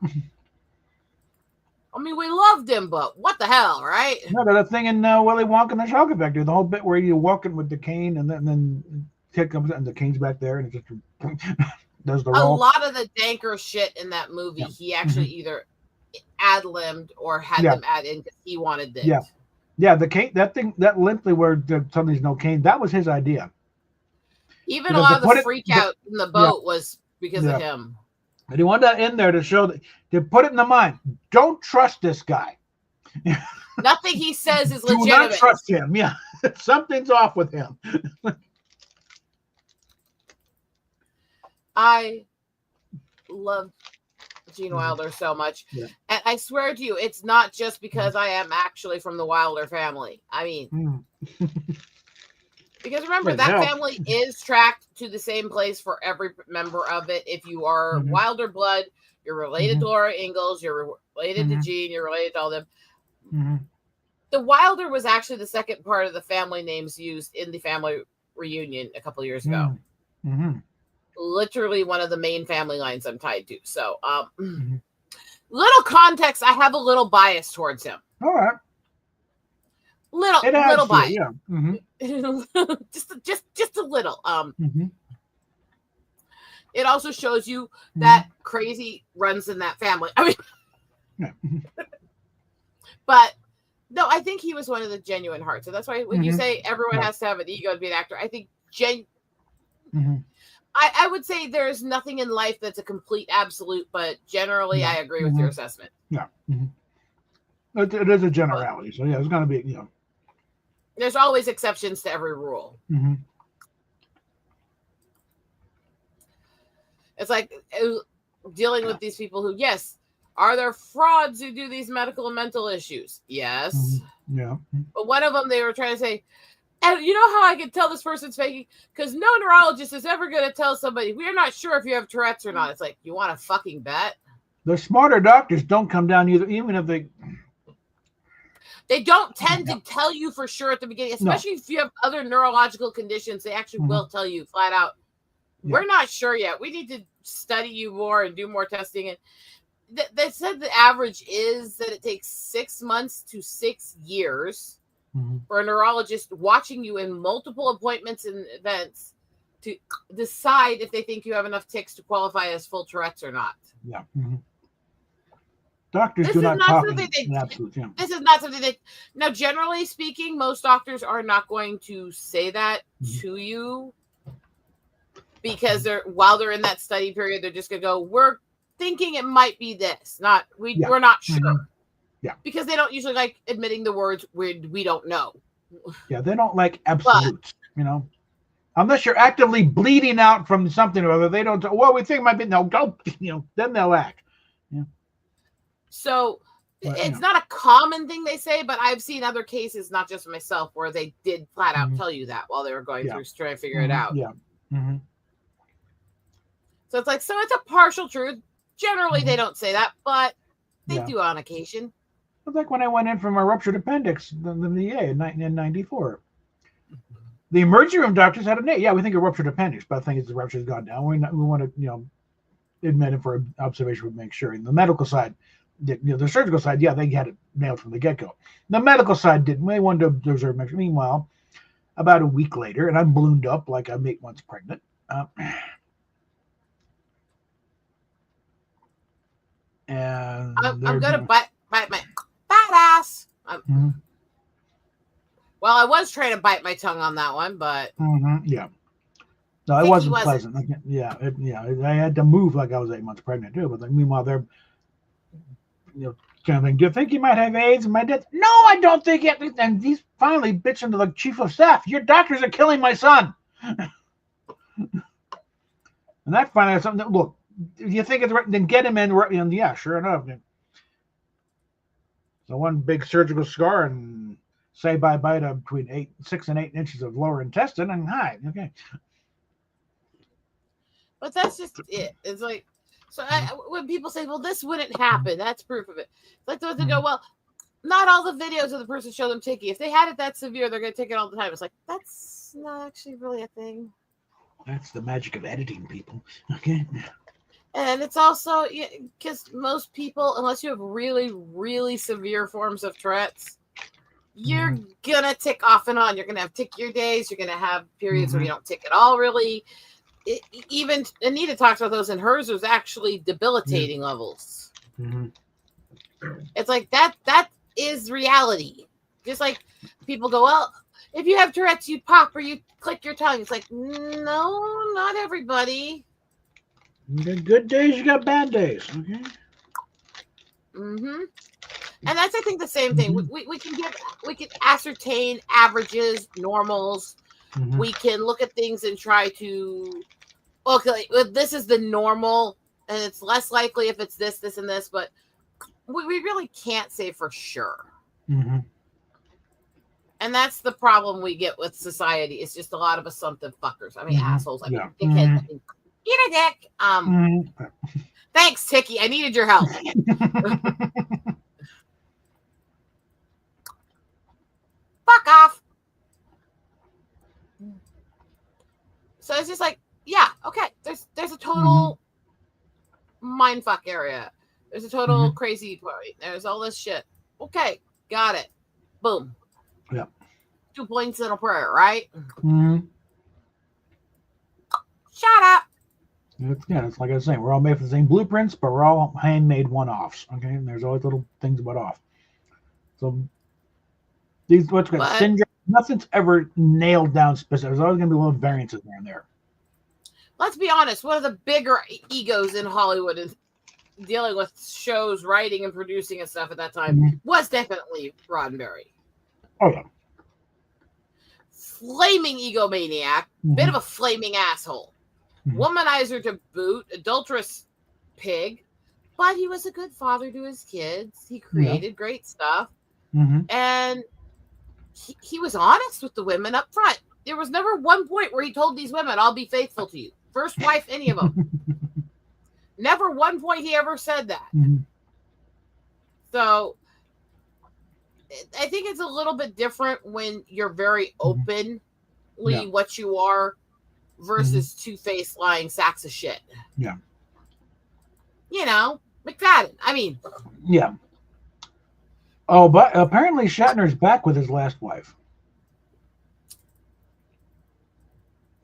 I mean, we loved him, but what the hell, right? No, the thing in Willy Wonka and the Chocolate Factory, the whole bit where you're walking with the cane and then kid comes and the cane's back there and it just does the roll. A lot of the danker shit in that movie, he actually either ad-libbed or had them add in because he wanted this. Yeah. Yeah, the cane, that limply where somebody's no cane, that was his idea. Even a lot of the freak out in the boat was because of him. And he wanted that in there to show that, to put it in the mind. Don't trust this guy. Nothing he says is legitimate. Do not trust him. Yeah. Something's off with him. I love Gene Wilder so much. And I swear to you, it's not just because I am actually from the Wilder family. I mean, because remember, that family is tracked to the same place for every member of it. If you are Wilder blood, you're related to Laura Ingalls, you're related to Gene, you're related to all them. The Wilder was actually the second part of the family names used in the family reunion a couple of years ago. Literally one of the main family lines I'm tied to. So, little context, I have a little bias towards him. All right. Little bias. Yeah. just a little. it also shows you that crazy runs in that family. I mean, Yeah. But no, I think he was one of the genuine hearts. So that's why when you say everyone has to have an ego to be an actor, I think I would say there's nothing in life that's a complete absolute, but generally I agree with your assessment. Yeah. It is a generality. So yeah, it's going to be, there's always exceptions to every rule. It's like dealing with these people who, yes, are there frauds who do these medical and mental issues? Yes. Yeah. But one of them, they were trying to say, and you know how I can tell this person's faking? Because no neurologist is ever going to tell somebody, we're not sure if you have Tourette's or not. It's like, you want to fucking bet? The smarter doctors don't come down either, even if they don't tend to tell you for sure at the beginning, especially if you have other neurological conditions. They actually will tell you flat out, we're not sure yet. We need to study you more and do more testing. And they said the average is that it takes 6 months to 6 years for a neurologist watching you in multiple appointments and events to decide if they think you have enough tics to qualify as full Tourette's or not. Yeah. Doctors do not talk in absolute. This is not something now, generally speaking, most doctors are not going to say that to you because while they're in that study period, they're just going to go, we're thinking it might be this. We're not sure. Yeah. Because they don't usually like admitting the words we don't know. Yeah, they don't like absolutes, Unless you're actively bleeding out from something or other, they don't. Well, we think it might be no. Don't then they'll act. Yeah. So it's not a common thing they say, but I've seen other cases, not just myself, where they did flat out tell you that while they were going through trying to figure it out. Yeah. So it's like, so it's a partial truth. Generally, they don't say that, but they do on occasion. It's like when I went in for my ruptured appendix in the VA in 1994. The emergency room doctors had a name. Yeah, we think a ruptured appendix, but I think the rupture's gone down. We want to, admit it for observation to make sure. And the medical side, the surgical side, they had it nailed from the get-go. The medical side didn't. They wanted to observe. Meanwhile, about a week later, and I'm ballooned up like I'm 8 months pregnant. And I'm going to bite my badass. Well, I was trying to bite my tongue on that one, but yeah, no, it wasn't pleasant. I had to move like I was 8 months pregnant too. But meanwhile, they're kind of thing. Do you think you might have AIDS? And my dad, no, I don't think it. And he's finally bitching to the chief of staff. Your doctors are killing my son. And that finally something. Look, if you think it's right, then get him in. And yeah, sure enough. So one big surgical scar and say bye-bye to between 6 and 8 inches of lower intestine and hi. Okay. But that's just it. It's like, so when people say, well, this wouldn't happen, that's proof of it. Like those that go, well, not all the videos of the person show them ticky. If they had it that severe, they're going to take it all the time. It's like, that's not actually really a thing. That's the magic of editing, people. Okay. And it's also because most people, unless you have really, really severe forms of Tourette's, you're going to tick off and on. You're going to have tick-your days. You're going to have periods where you don't tick at all, really. Even Anita talks about those in hers. There's actually debilitating levels. It's like that is reality. Just like people go, well, if you have Tourette's, you pop or you click your tongue. It's like, no, not everybody. You got good days, you got bad days. Okay. And that's, I think, the same thing. We can ascertain averages, normals. We can look at things and try to, okay, this is the normal, and it's less likely if it's this, and this, but we really can't say for sure. And that's the problem we get with society. It's just a lot of assumptive fuckers. I mean, assholes. I mean, dickheads. I mean, eat a dick. Thanks, Ticky. I needed your help. Fuck off. So it's just like, yeah, okay. There's a total mindfuck area. There's a total crazy point. There's all this shit. Okay, got it. Boom. Yeah. 2 points in a prayer, right? Mm-hmm. Shut up. It's like I was saying, we're all made from the same blueprints, but we're all handmade one-offs. Okay, and there's always little things about off. So these what's called syndrome. Nothing's ever nailed down specific. There's always going to be little variances there and there. Let's be honest. One of the bigger egos in Hollywood is dealing with shows, writing, and producing and stuff at that time was definitely Roddenberry. Oh yeah. Flaming egomaniac, bit of a flaming asshole, womanizer to boot, adulterous pig, but he was a good father to his kids. He created great stuff, and he was honest with the women up front. There was never one point where he told these women, "I'll be faithful to you." First wife, any of them. Never one point he ever said that. So I think it's a little bit different when you're very openly what you are versus two-faced lying sacks of shit. Yeah. You know, McFadden. I mean. Yeah. Oh, but apparently Shatner's back with his last wife.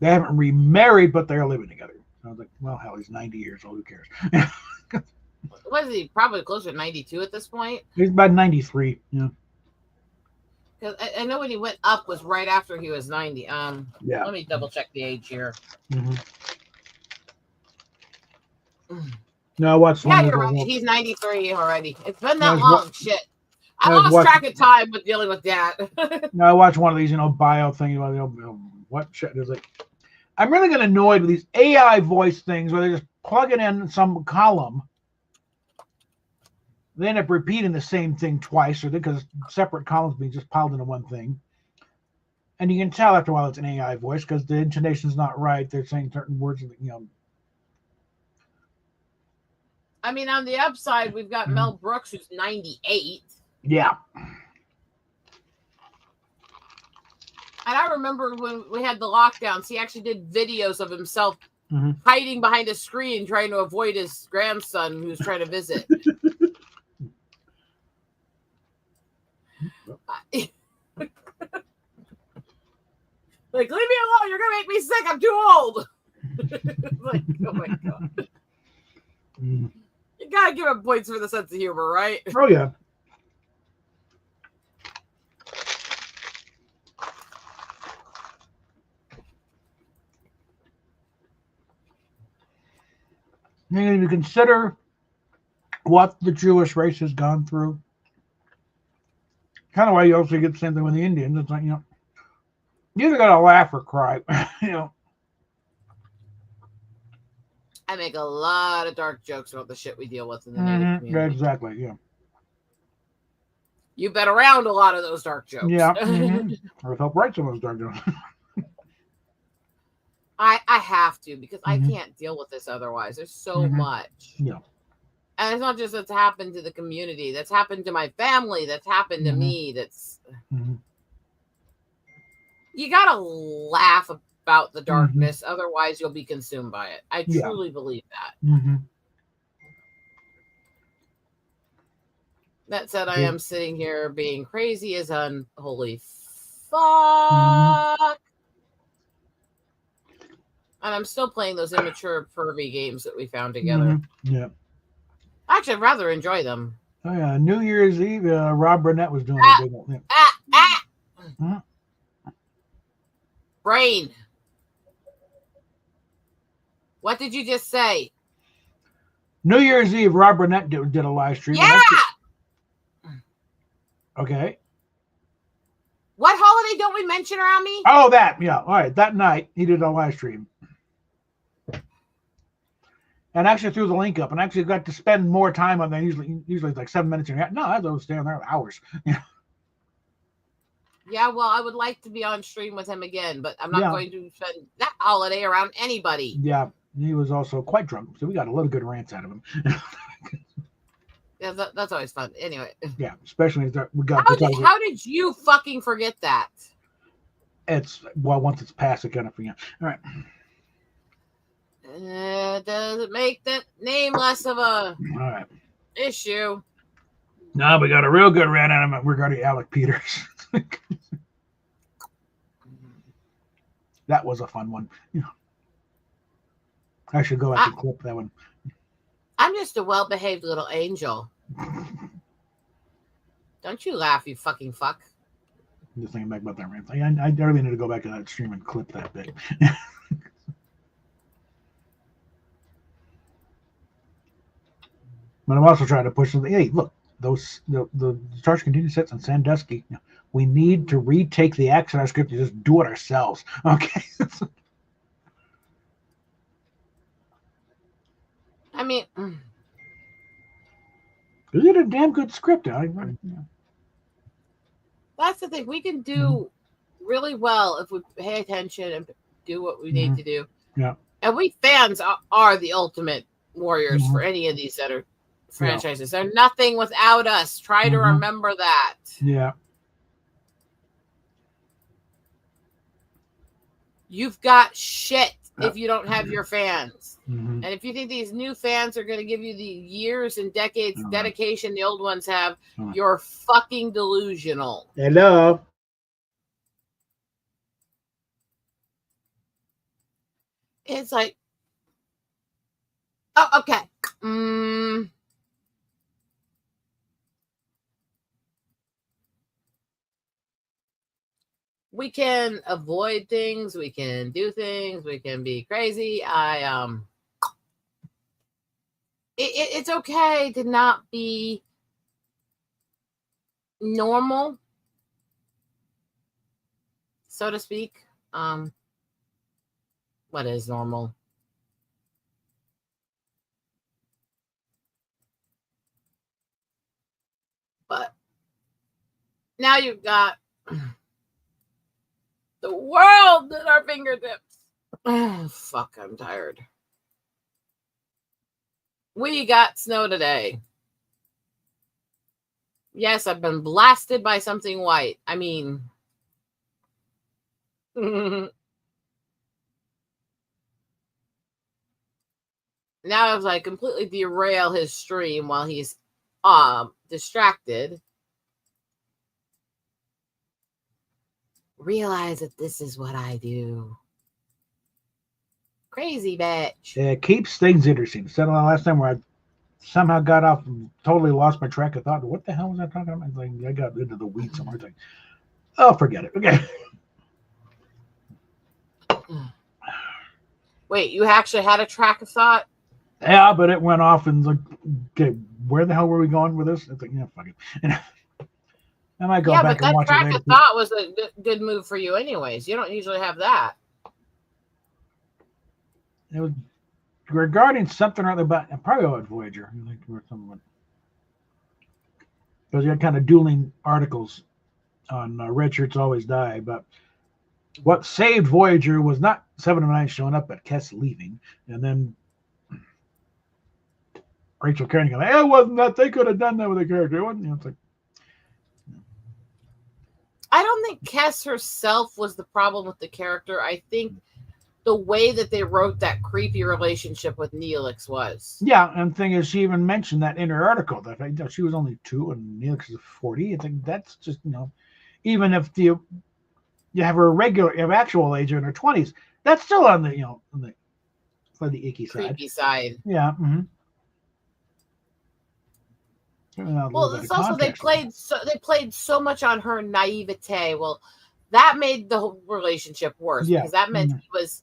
They haven't remarried, but they're living together. I was like, well, hell, he's 90 years old. Who cares? What is he? Probably closer to 92 at this point. He's about 93. Yeah. Because I know when he went up was right after he was 90. Yeah. Let me double check the age here. No, what's yeah, you're right. He's 93 already. It's been that long. Shit. I lost track of time with dealing with that. No, I watched one of these, bio things about what shit is it? I'm really getting annoyed with these AI voice things where they just plug it in some column. They end up repeating the same thing twice, or because separate columns being just piled into one thing. And you can tell after a while it's an AI voice because the intonation's not right. They're saying certain words, I mean, on the upside, we've got Mel Brooks, who's 98. Yeah. And I remember when we had the lockdowns, he actually did videos of himself hiding behind a screen trying to avoid his grandson who was trying to visit. Like, leave me alone. You're going to make me sick. I'm too old. Like, oh, my God. You got to give him points for the sense of humor, right? Oh, yeah. If you consider what the Jewish race has gone through, kind of why you also get the same thing with the Indians. It's like, you either got to laugh or cry, I make a lot of dark jokes about the shit we deal with in the Native community. Yeah, exactly, yeah. You've been around a lot of those dark jokes. Yeah. I've helped write some of those dark jokes. I have to, because I can't deal with this otherwise. There's so much. Yeah. And it's not just that's happened to the community. That's happened to my family. That's happened to me. That's you gotta laugh about the darkness, otherwise you'll be consumed by it. I truly believe that. That said, I am sitting here being crazy as unholy fuck. And I'm still playing those immature pervy games that we found together. Yeah. Actually, I'd rather enjoy them. Oh, yeah. New Year's Eve, Rob Burnett was doing a big one. Brain. What did you just say? New Year's Eve, Rob Burnett did a live stream. Yeah. Okay. What holiday don't we mention around me? Oh, that. Yeah. All right. That night, he did a live stream. And actually threw the link up and actually got to spend more time on that. Usually it's like 7 minutes. No, I was staying there hours. Yeah, well, I would like to be on stream with him again, but I'm not going to spend that holiday around anybody. Yeah, he was also quite drunk, so we got a lot of good rants out of him. Yeah, that's always fun. Anyway. Yeah, especially we got. How did you fucking forget that? Once it's past, it kind of forget. All right. Does it make that name less of a issue? No, we got a real good rant out of him regarding Alec Peters. That was a fun one. I should go back and clip that one. I'm just a well-behaved little angel. Don't you laugh, you fucking fuck. I'm just thinking back about that rant. I really need to go back to that stream and clip that bit. But I'm also trying to push something. Hey, look, those the Charge Continue sets on Sandusky. We need to retake the axe in our script and just do it ourselves. Okay. I mean, is it a damn good script? That's the thing. We can do really well if we pay attention and do what we need to do. Yeah. And we fans are the ultimate warriors for any of these that are franchises. They're nothing without us. Try to remember that. Yeah. You've got shit if you don't have your fans. And if you think these new fans are going to give you the years and decades dedication the old ones have, you're fucking delusional. Hello. It's like, oh, okay. We can avoid things. We can do things. We can be crazy. It's okay to not be normal, so to speak. What is normal? But now you've got the world at our fingertips. Oh, fuck, I'm tired. We got snow today. Yes, I've been blasted by something white. I mean, now as I completely derail his stream while he's distracted, realize that this is what I do. Crazy bitch. It keeps things interesting. Said last time where I somehow got off and totally lost my track of thought. What the hell was I talking about? Like, I got into the weeds somewhere. It's like, oh, forget it. Okay. Wait, you actually had a track of thought? Yeah, but it went off and like, okay, where the hell were we going with this? It's like, yeah, fuck it. I might go back and watch it later. Track of thought was a good move for you anyways. You don't usually have that. It was regarding something or other about probably about Voyager. Because you had kind of dueling articles on Red Shirts Always Die, but what saved Voyager was not 7 of 9 showing up, but Kes leaving. And then Rachel Carey going, hey, it wasn't that. They could have done that with a character. It wasn't, it's like, I don't think Kes herself was the problem with the character. I think the way that they wrote that creepy relationship with Neelix was. Yeah, and the thing is, she even mentioned that in her article that she was only 2 and Neelix is 40. I think that's just, even if you have her actual age in her 20s, that's still on the, on the icky side. Creepy side. Yeah. Well, it's also they played so much on her naivete. Well, that made the whole relationship worse because that meant he was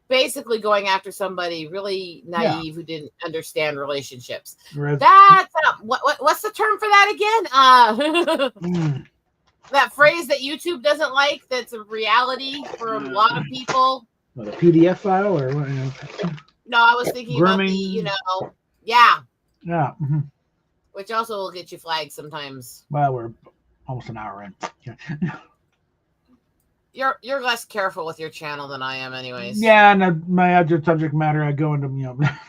basically going after somebody really naive who didn't understand relationships. That's what's the term for that again? That phrase that YouTube doesn't like. That's a reality for a lot of people. What, a PDF file or what? No, I was thinking grooming. About the yeah. Which also will get you flagged sometimes. Well, we're almost an hour in. Yeah. You're less careful with your channel than I am, anyways. Yeah, and my other subject matter, I go into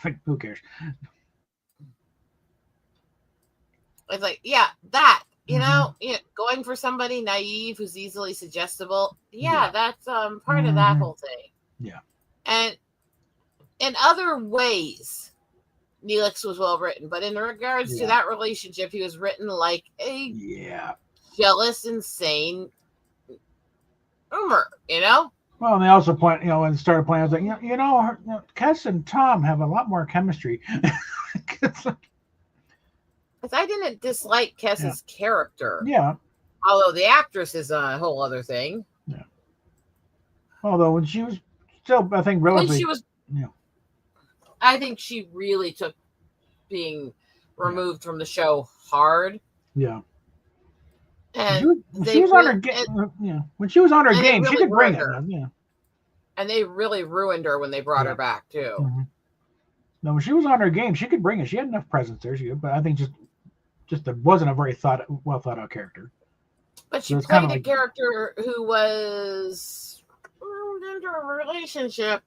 like, who cares? It's like, that going for somebody naive who's easily suggestible. That's part of that whole thing. Yeah, and in other ways, Neelix was well written, but in regards to that relationship, he was written like a jealous, insane rumor, Well, Well, and they also point, and started playing. I was like, Kes and Tom have a lot more chemistry. Because I didn't dislike Kess's character. Yeah. Although the actress is a whole other thing. Yeah. Although when she was still, I think, relatively. When she was. Yeah. I think she really took being removed from the show hard. Yeah. And she was on her game. When she was on her game, she could bring it. Yeah. And they really ruined her when they brought her back too. Mm-hmm. No, when she was on her game, she could bring it. She had enough presence there. But I think just it wasn't a very well thought out character. But she played a character who was into a relationship,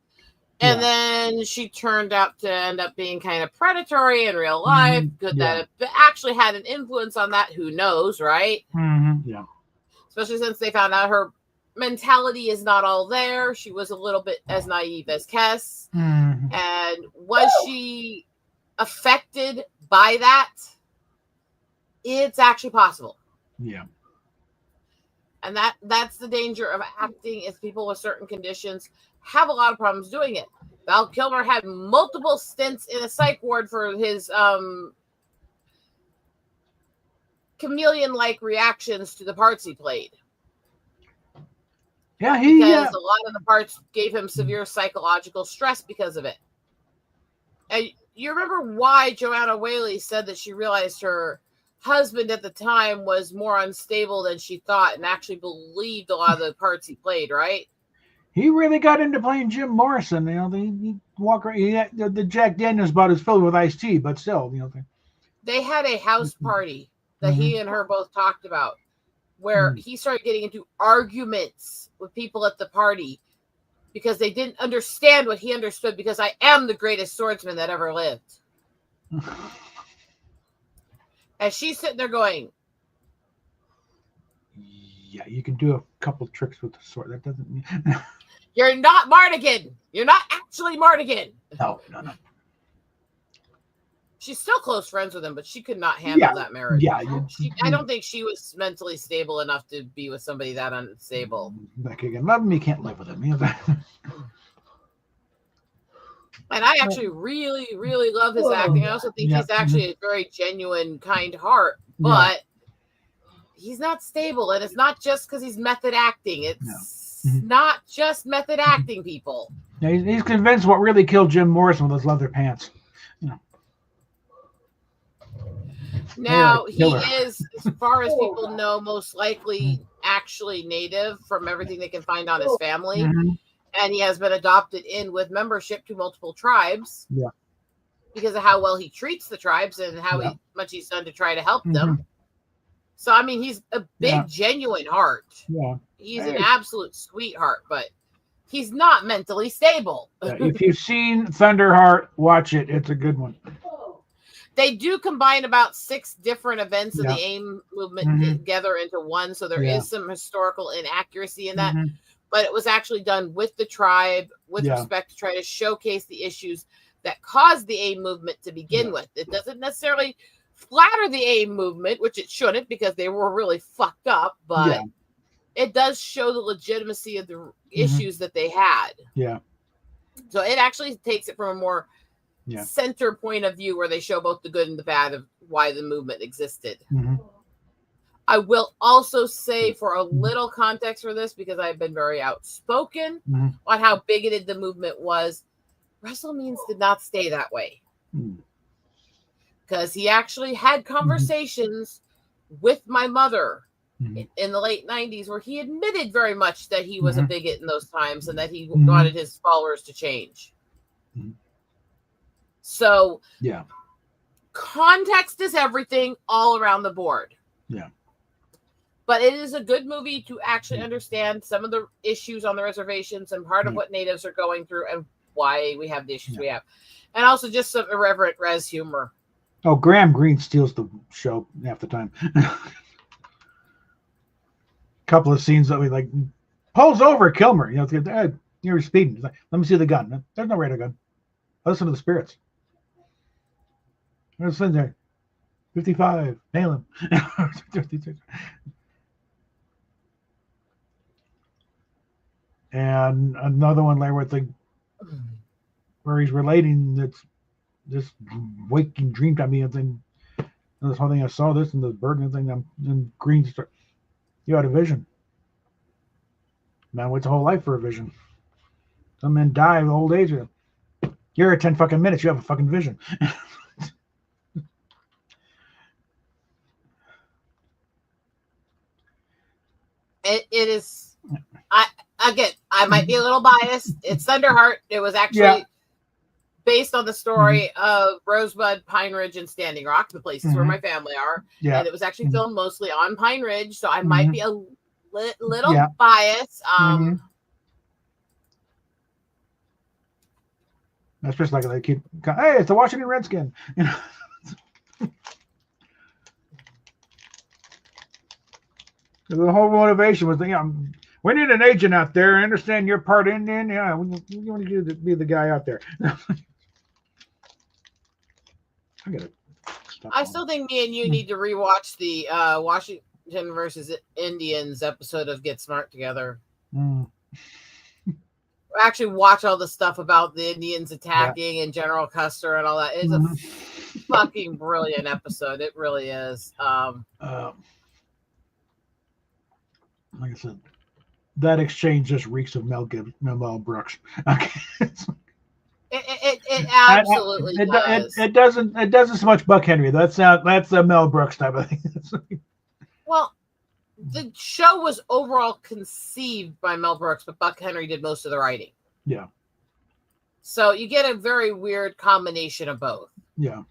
and then she turned out to end up being kind of predatory in real life. Could that have actually had an influence on that? Who knows, right? Mm-hmm. Yeah. Especially since they found out her mentality is not all there. She was a little bit as naive as Kes. Mm-hmm. And was she affected by that? It's actually possible. Yeah. And that's the danger of acting, is people with certain conditions have a lot of problems doing it. Val Kilmer had multiple stints in a psych ward for his chameleon-like reactions to the parts he played. Yeah, because a lot of the parts gave him severe psychological stress because of it. And you remember why Joanna Whaley said that she realized her husband at the time was more unstable than she thought, and actually believed a lot of the parts he played, right? He really got into playing Jim Morrison. He walk around. The Jack Daniels bottle is filled with iced tea, but still, They had a house party that he and her both talked about, where he started getting into arguments with people at the party because they didn't understand what he understood, because I am the greatest swordsman that ever lived. And she's sitting there going, yeah, you can do a couple tricks with the sword. That doesn't mean... You're not Mardigan. You're not actually Mardigan. No. She's still close friends with him, but she could not handle that marriage. Yeah. I don't think she was mentally stable enough to be with somebody that unstable. Like, again, love him, you can't live with him. And I actually really, really love his acting. I also think he's actually a very genuine, kind heart, but he's not stable. And it's not just because he's method acting. It's not just method acting, people. Yeah, he's convinced what really killed Jim Morrison with those leather pants. Now, he is, as far as people know, most likely actually native from everything they can find on his family. And he has been adopted in with membership to multiple tribes because of how well he treats the tribes and how much he's done to try to help them. So, I mean, he's a big, genuine heart. Yeah. He's an absolute sweetheart, but he's not mentally stable. If you've seen Thunderheart, watch it. It's a good one. They do combine about 6 different events of the AIM movement together into one, so there is some historical inaccuracy in that. But it was actually done with the tribe, with respect to try to showcase the issues that caused the AIM movement to begin with. It doesn't necessarily flatter the AIM movement, which it shouldn't, because they were really fucked up, but it does show the legitimacy of the issues that they had. Yeah. So it actually takes it from a more center point of view, where they show both the good and the bad of why the movement existed. I will also say, for a little context for this, because I've been very outspoken on how bigoted the movement was, Russell Means did not stay that way. Because he actually had conversations with my mother in the late 90s where he admitted very much that he was a bigot in those times and that he wanted his followers to change. So, context is everything all around the board. Yeah. But it is a good movie to actually understand some of the issues on the reservations and part of what natives are going through and why we have the issues we have. And also just some irreverent res humor. Oh, Graham Greene steals the show half the time. Couple of scenes that we like, pulls over Kilmer. You're speeding. He's like, let me see the gun. There's no radar gun. Listen to the spirits. There's in there. 55. Nail him. and another one later where he's relating this waking dream time thing. This whole thing, I saw this and the bird and thing, and green. You had a vision. Man waits a whole life for a vision. Some men die of old age. You're at 10 fucking minutes. You have a fucking vision. It is. I might be a little biased. It's Thunderheart. It was actually based on the story of Rosebud, Pine Ridge, and Standing Rock, the places where my family are. Yeah. And it was actually filmed mostly on Pine Ridge, so I might be a little biased. That's just like they keep, hey, it's the Washington Redskin. You know. The whole motivation was, we need an agent out there. I understand you're part Indian. Yeah, we want you to be the guy out there. I still think me and you need to rewatch the Washington versus Indians episode of Get Smart Together. Actually watch all the stuff about the Indians attacking and General Custer and all that. It's a fucking brilliant episode. It really is. Like I said, that exchange just reeks of Mel Brooks. Okay. It absolutely does. It doesn't so much Buck Henry. That's a Mel Brooks type of thing. Well, the show was overall conceived by Mel Brooks, but Buck Henry did most of the writing. Yeah. So you get a very weird combination of both. Yeah.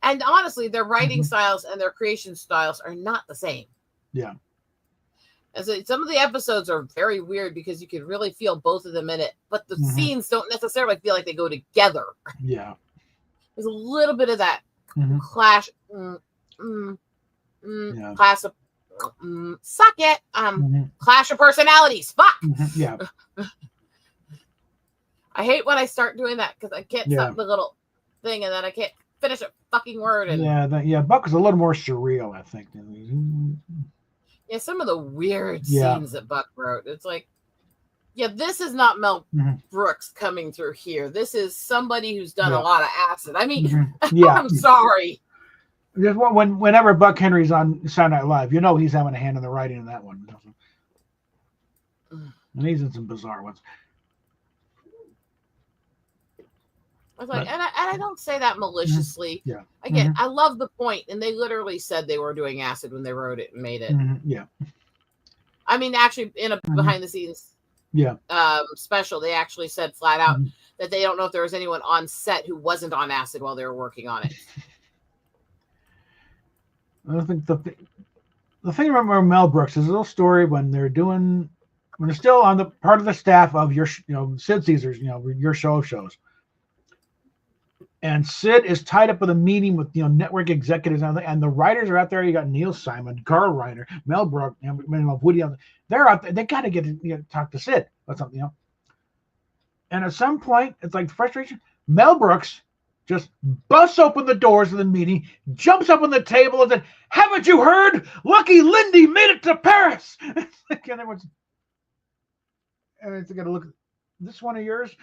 And honestly, their writing styles and their creation styles are not the same. Yeah. And so some of the episodes are very weird because you can really feel both of them in it, but the scenes don't necessarily feel like they go together. Yeah. There's a little bit of that clash. Clash of suck it. Clash of personalities. Fuck. Yeah. I hate when I start doing that because I can't stop the little thing and then I can't finish a fucking word. And Buck was a little more surreal, I think. Yeah, some of the weird scenes that Buck wrote. It's like, this is not Mel Brooks coming through here. This is somebody who's done a lot of acid. I mean, I'm sorry. Whenever Buck Henry's on Saturday Night Live, he's having a hand in the writing of that one. And he's in some bizarre ones. I was like, and I don't say that maliciously. Yeah. Again, I love the point, and they literally said they were doing acid when they wrote it and made it. Yeah. I mean, actually, in a behind the scenes special, they actually said flat out that they don't know if there was anyone on set who wasn't on acid while they were working on it. I think the thing about Mel Brooks is a little story when they're still on the part of the staff of your, Sid Caesar's, your show of shows. And Sid is tied up with a meeting with network executives and the writers are out there. You got Neil Simon, Carl Reiner, Mel Brooks, Woody Allen. They're out there. They got to get to talk to Sid or something, And at some point, it's like frustration. Mel Brooks just busts open the doors of the meeting, jumps up on the table, and said, "Haven't you heard? Lucky Lindy made it to Paris." And everyone's, got to look. This one of yours?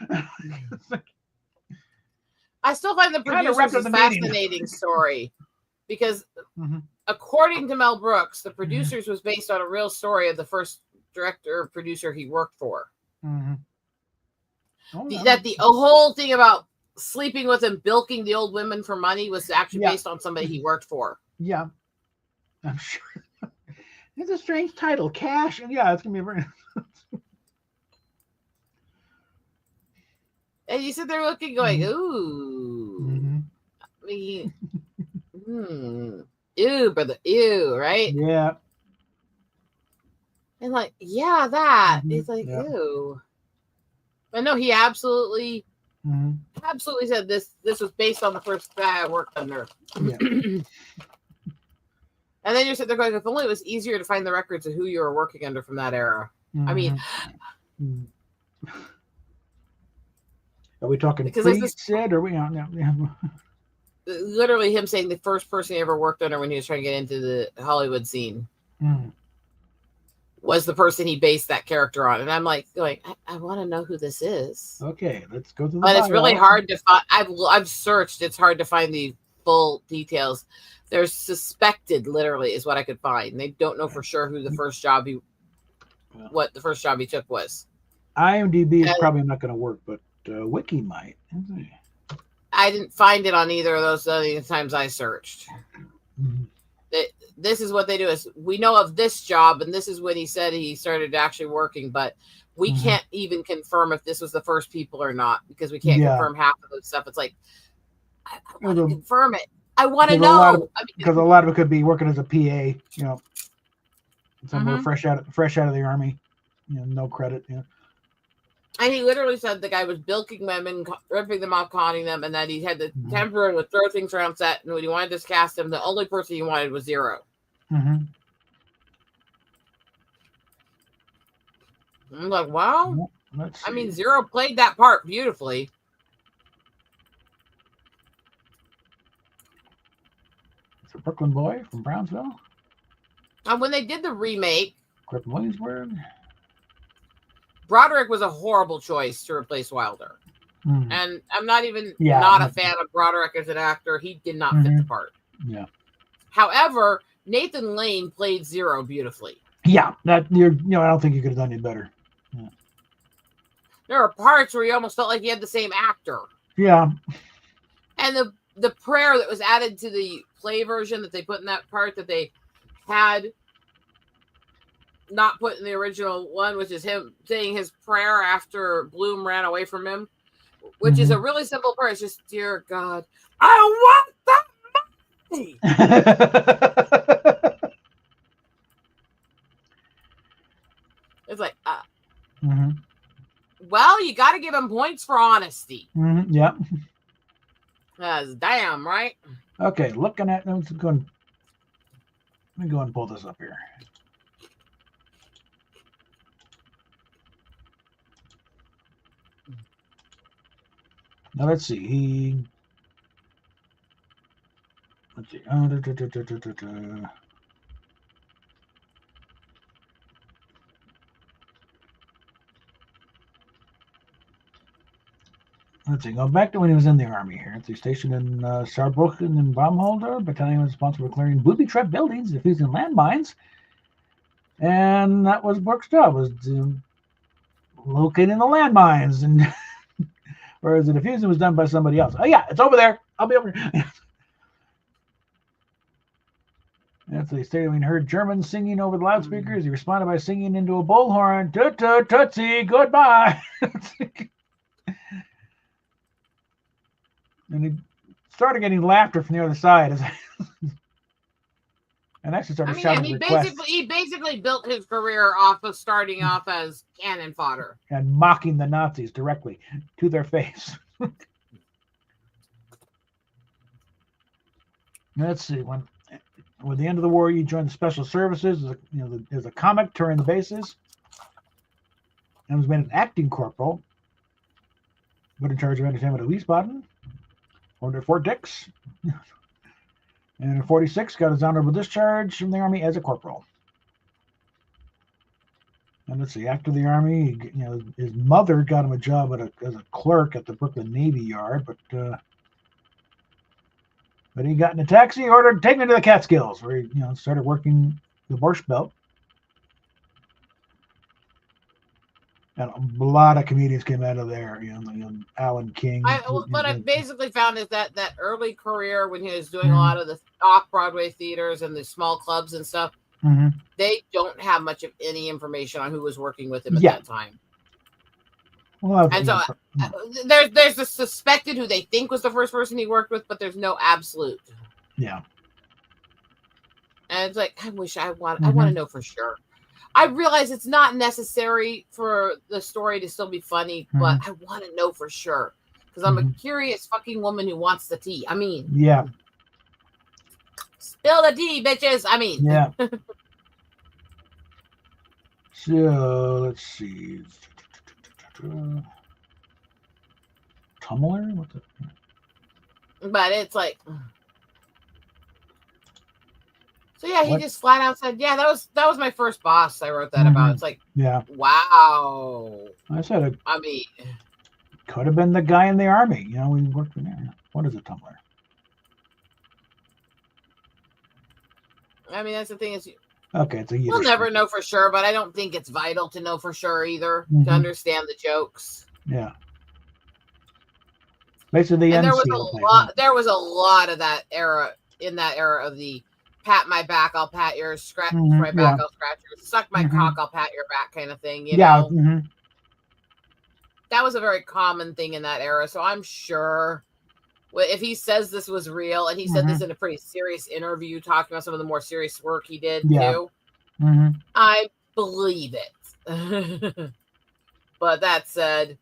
I still find the producers a fascinating story because according to Mel Brooks, the producers was based on a real story of the first director or producer he worked for. That the whole thing about sleeping with and bilking the old women for money was actually based on somebody he worked for. Yeah. I'm sure. It's a strange title, Cash. And it's going to be very... And you sit there looking, going, ooh. I mean, ew, brother, ew, right? Yeah. And like, that. It's like, ew. But no, he absolutely said this was based on the first guy I worked under. Yeah. And then you're sitting there going, if only it was easier to find the records of who you were working under from that era. I mean... Are we talking pre-Sid or we on? Literally him saying the first person he ever worked under when he was trying to get into the Hollywood scene was the person he based that character on. And I'm like, I want to know who this is. Okay, let's go through the But it's bio. really hard to find. I've searched. It's hard to find the full details. There's suspected, literally, is what I could find. They don't know for sure who the first job what the first job he took was. IMDb is probably not going to work, but Wiki might. I didn't find it on either of those other times I searched. Mhm. This is what they do. Is we know of this job, and this is when he said he started actually working, but we can't even confirm if this was the first people or not because we can't confirm half of the stuff. It's like I want to confirm it. I want to know because a lot of it could be working as a PA, you know, somewhere fresh out of the army, you know, no credit. You know. And he literally said the guy was bilking women, ripping them off, conning them, and that he had the temper and would throw things around set. And when he wanted to cast him, the only person he wanted was Zero. I'm like, wow. I mean, Zero played that part beautifully. It's a Brooklyn boy from Brownsville. And when they did the remake, Clifton Williamsburg, Broderick was a horrible choice to replace Wilder. And I'm not even not a fan of Broderick as an actor. He did not fit the part. Yeah. However, Nathan Lane played Zero beautifully. Yeah, that I don't think you could have done any better. Yeah. There are parts where you almost felt like you had the same actor. Yeah. And the prayer that was added to the play version that they put in that part that they had not put in the original one, which is him saying his prayer after Bloom ran away from him, which is a really simple prayer. It's just, dear God, I want that money. It's like, well, you got to give him points for honesty. Yeah. Damn, right? Okay, looking at them, let me go and pull this up here. Now let's see. Let's see. Let's see. Go back to when he was in the army here. Let's see. Stationed in Saarbrücken and Baumholder. Battalion was responsible for clearing booby-trapped buildings, defusing landmines. And that was Brooks' job, was locating the landmines. And whereas the defusing was done by somebody else. Oh, yeah, it's over there. I'll be over here. That's the state when he heard Germans singing over the loudspeakers. He responded by singing into a bullhorn, "Toot toot tootsie, goodbye." And he started getting laughter from the other side, and actually started shouting requests. He basically built his career off of starting off as cannon fodder and mocking the Nazis directly to their face. Let's see. With the end of the war, he joined the special services. As a comic touring the bases, and was made an acting corporal. Put in charge of entertainment at Wiesbaden, ordered Fort Dix, and in 1946 got his honorable discharge from the army as a corporal. And let's see, after the army, his mother got him a job as a clerk at the Brooklyn Navy Yard, but he got in a taxi, ordered take me to the Catskills, where he started working the Borscht Belt. And a lot of comedians came out of there, Alan King. What I basically found is that early career when he was doing a lot of the off-Broadway theaters and the small clubs and stuff, they don't have much of any information on who was working with him at that time. Well, and so there's a suspected who they think was the first person he worked with, but there's no absolute. Yeah. And it's like, I wish I want to know for sure. I realize it's not necessary for the story to still be funny, but I want to know for sure because I'm a curious fucking woman who wants the tea. I mean, yeah. Spill the tea, bitches. I mean, yeah. So let's see. Tumblr? What's it? But it's like, So yeah, he just flat out said, "Yeah, that was my first boss." I wrote that about. It's like, wow. I said, I mean, could have been the guy in the army. We worked in there. What is a Tumblr? I mean, that's the thing is, okay, it's a we'll never know for sure, but I don't think it's vital to know for sure either to understand the jokes. Yeah. Basically, and there was a lot of that era of the pat my back, I'll pat yours, scratch my back, I'll scratch yours, suck my cock, I'll pat your back kind of thing. You know? That was a very common thing in that era. So I'm sure if he says this was real, and he said this in a pretty serious interview talking about some of the more serious work he did too, I believe it. But that said,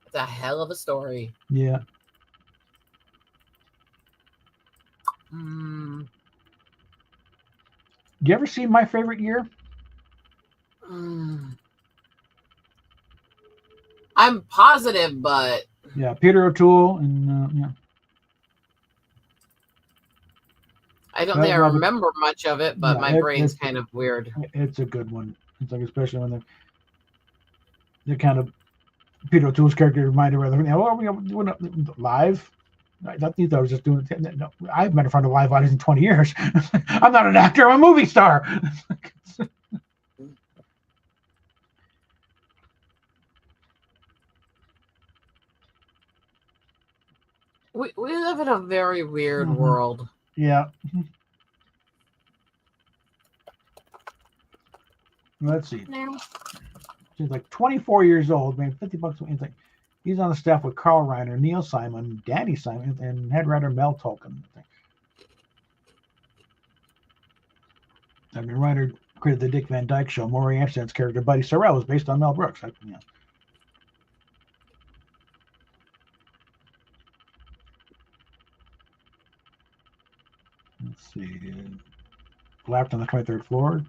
it's a hell of a story. Yeah. Mm. Do you ever see My Favorite Year? I'm positive, but yeah, Peter O'Toole and I don't think I remember much of it, but my brain's kind of weird. It's a good one. It's like, especially when the kind of Peter O'Toole's character reminded her of everything. Oh, are we doing live? I thought I was just doing it. No, I've been in front of a live audience in 20 years. I'm not an actor. I'm a movie star. We live in a very weird world. Yeah. Let's see. She's like 24 years old, made $50. It's like he's on the staff with Carl Reiner, Neil Simon, Danny Simon, and head writer Mel Tolkien. And the writer created the Dick Van Dyke Show. Maury Amsterdam's character Buddy Sorrell was based on Mel Brooks. Let's see. Laughed on the 23rd floor.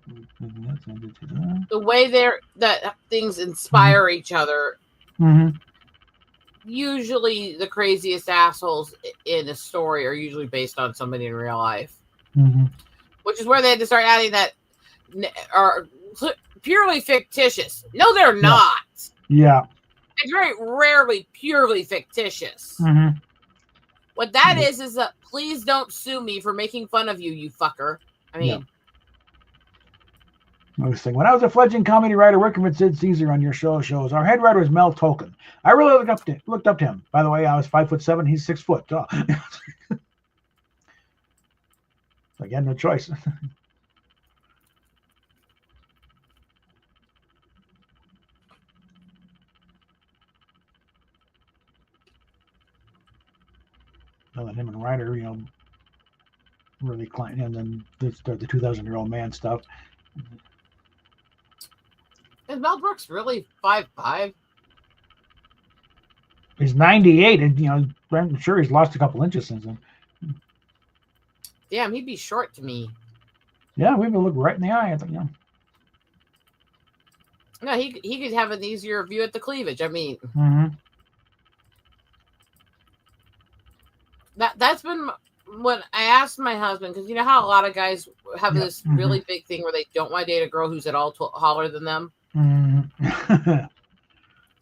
The way that things inspire each other. Usually, the craziest assholes in a story are usually based on somebody in real life. Which is where they had to start adding that are purely fictitious. No, they're not. Yeah. It's very rarely purely fictitious. What that is that please don't sue me for making fun of you, you fucker. I mean, I was saying, when I was a fledgling comedy writer working with Sid Caesar on your shows, our head writer was Mel Tolkien. I really looked up to him. By the way, I was 5'7", he's 6 foot. Oh. I had no choice. Well, and him and Ryder, really climbed, and then the 2,000-year-old man stuff. Is Mel Brooks really 5'5"? He's 98, and I'm sure he's lost a couple inches since then. Damn, he'd be short to me. Yeah, we would look right in the eye. I think, No, he could have an easier view at the cleavage. I mean, that's been when I asked my husband, because you know how a lot of guys have this really big thing where they don't want to date a girl who's at all taller than them. And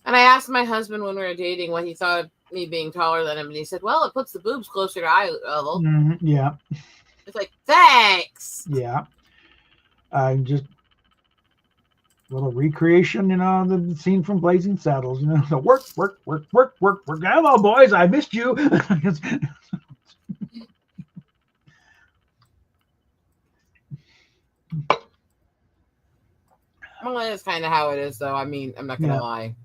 I asked my husband when we were dating what he thought of me being taller than him, and he said, "Well, it puts the boobs closer to eye level." Yeah. It's like, thanks. Yeah. Just a little recreation, the scene from Blazing Saddles. So work. Hello, boys, I missed you. Well, that's kind of how it is, though. I mean, I'm not going to lie.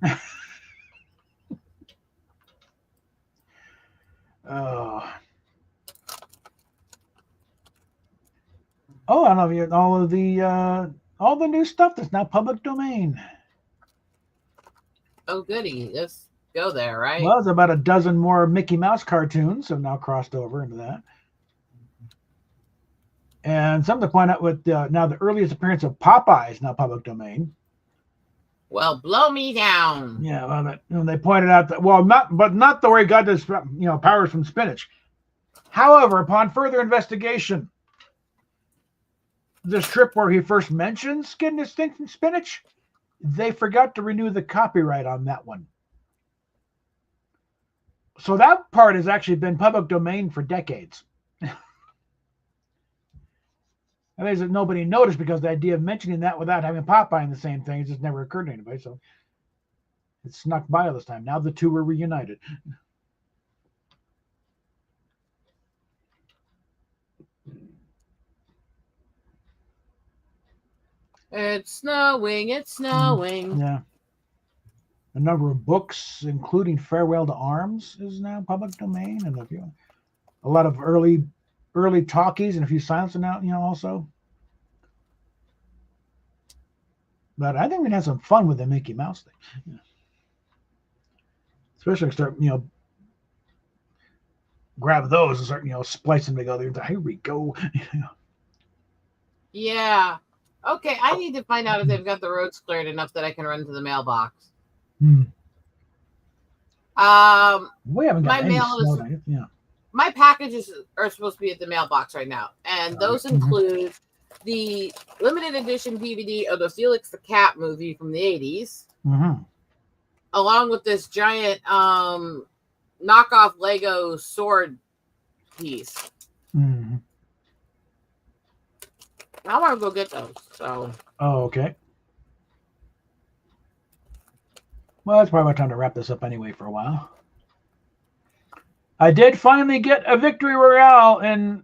I love you. All the new stuff that's now public domain. Oh, goody. Let's go there, right? Well, there's about a dozen more Mickey Mouse cartoons have now crossed over into that. And something to point out with now the earliest appearance of Popeye now public domain. Well, blow me down. Yeah, well, they pointed out that not the way he got this, powers from spinach. However, upon further investigation, the strip where he first mentions kidney stinks and spinach, they forgot to renew the copyright on that one. So that part has actually been public domain for decades. I think that nobody noticed because the idea of mentioning that without having Popeye in the same thing just never occurred to anybody. So it snuck by this time. Now the two were reunited. It's snowing, it's snowing. Yeah. A number of books, including Farewell to Arms, is now public domain, and a lot of early talkies and a few silents are now, also. But I think we can have some fun with the Mickey Mouse thing. Yeah. Especially start, grab those and start, splicing them together. Here we go. Yeah. Okay, I need to find out if they've got the roads cleared enough that I can run to the mailbox. We haven't got any snow. Yeah. My packages are supposed to be at the mailbox right now, and those include the limited edition DVD of the Felix the Cat movie from the 80s, along with this giant knockoff Lego sword piece. I want to go get those. So. Oh, okay. Well, that's probably time to wrap this up anyway for a while. I did finally get a victory royale in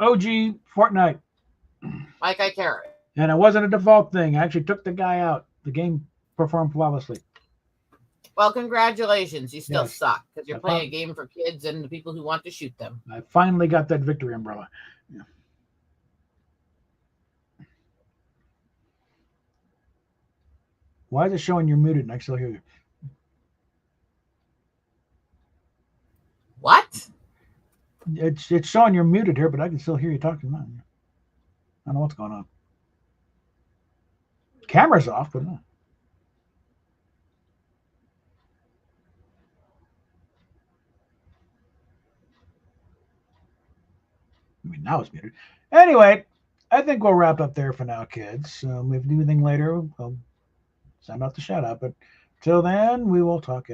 OG Fortnite. Like I care. And it wasn't a default thing. I actually took the guy out. The game performed flawlessly. Well, congratulations. You still suck because you're playing a game for kids and the people who want to shoot them. I finally got that victory umbrella. Yeah. Why is it showing you're muted and I still hear you? What? It's showing you're muted here, but I can still hear you talking. I don't know what's going on. Camera's off, but no. I mean, now it's muted. Anyway, I think we'll wrap up there for now, kids. If we do anything later, we'll send out the shout out. But till then, we will talk.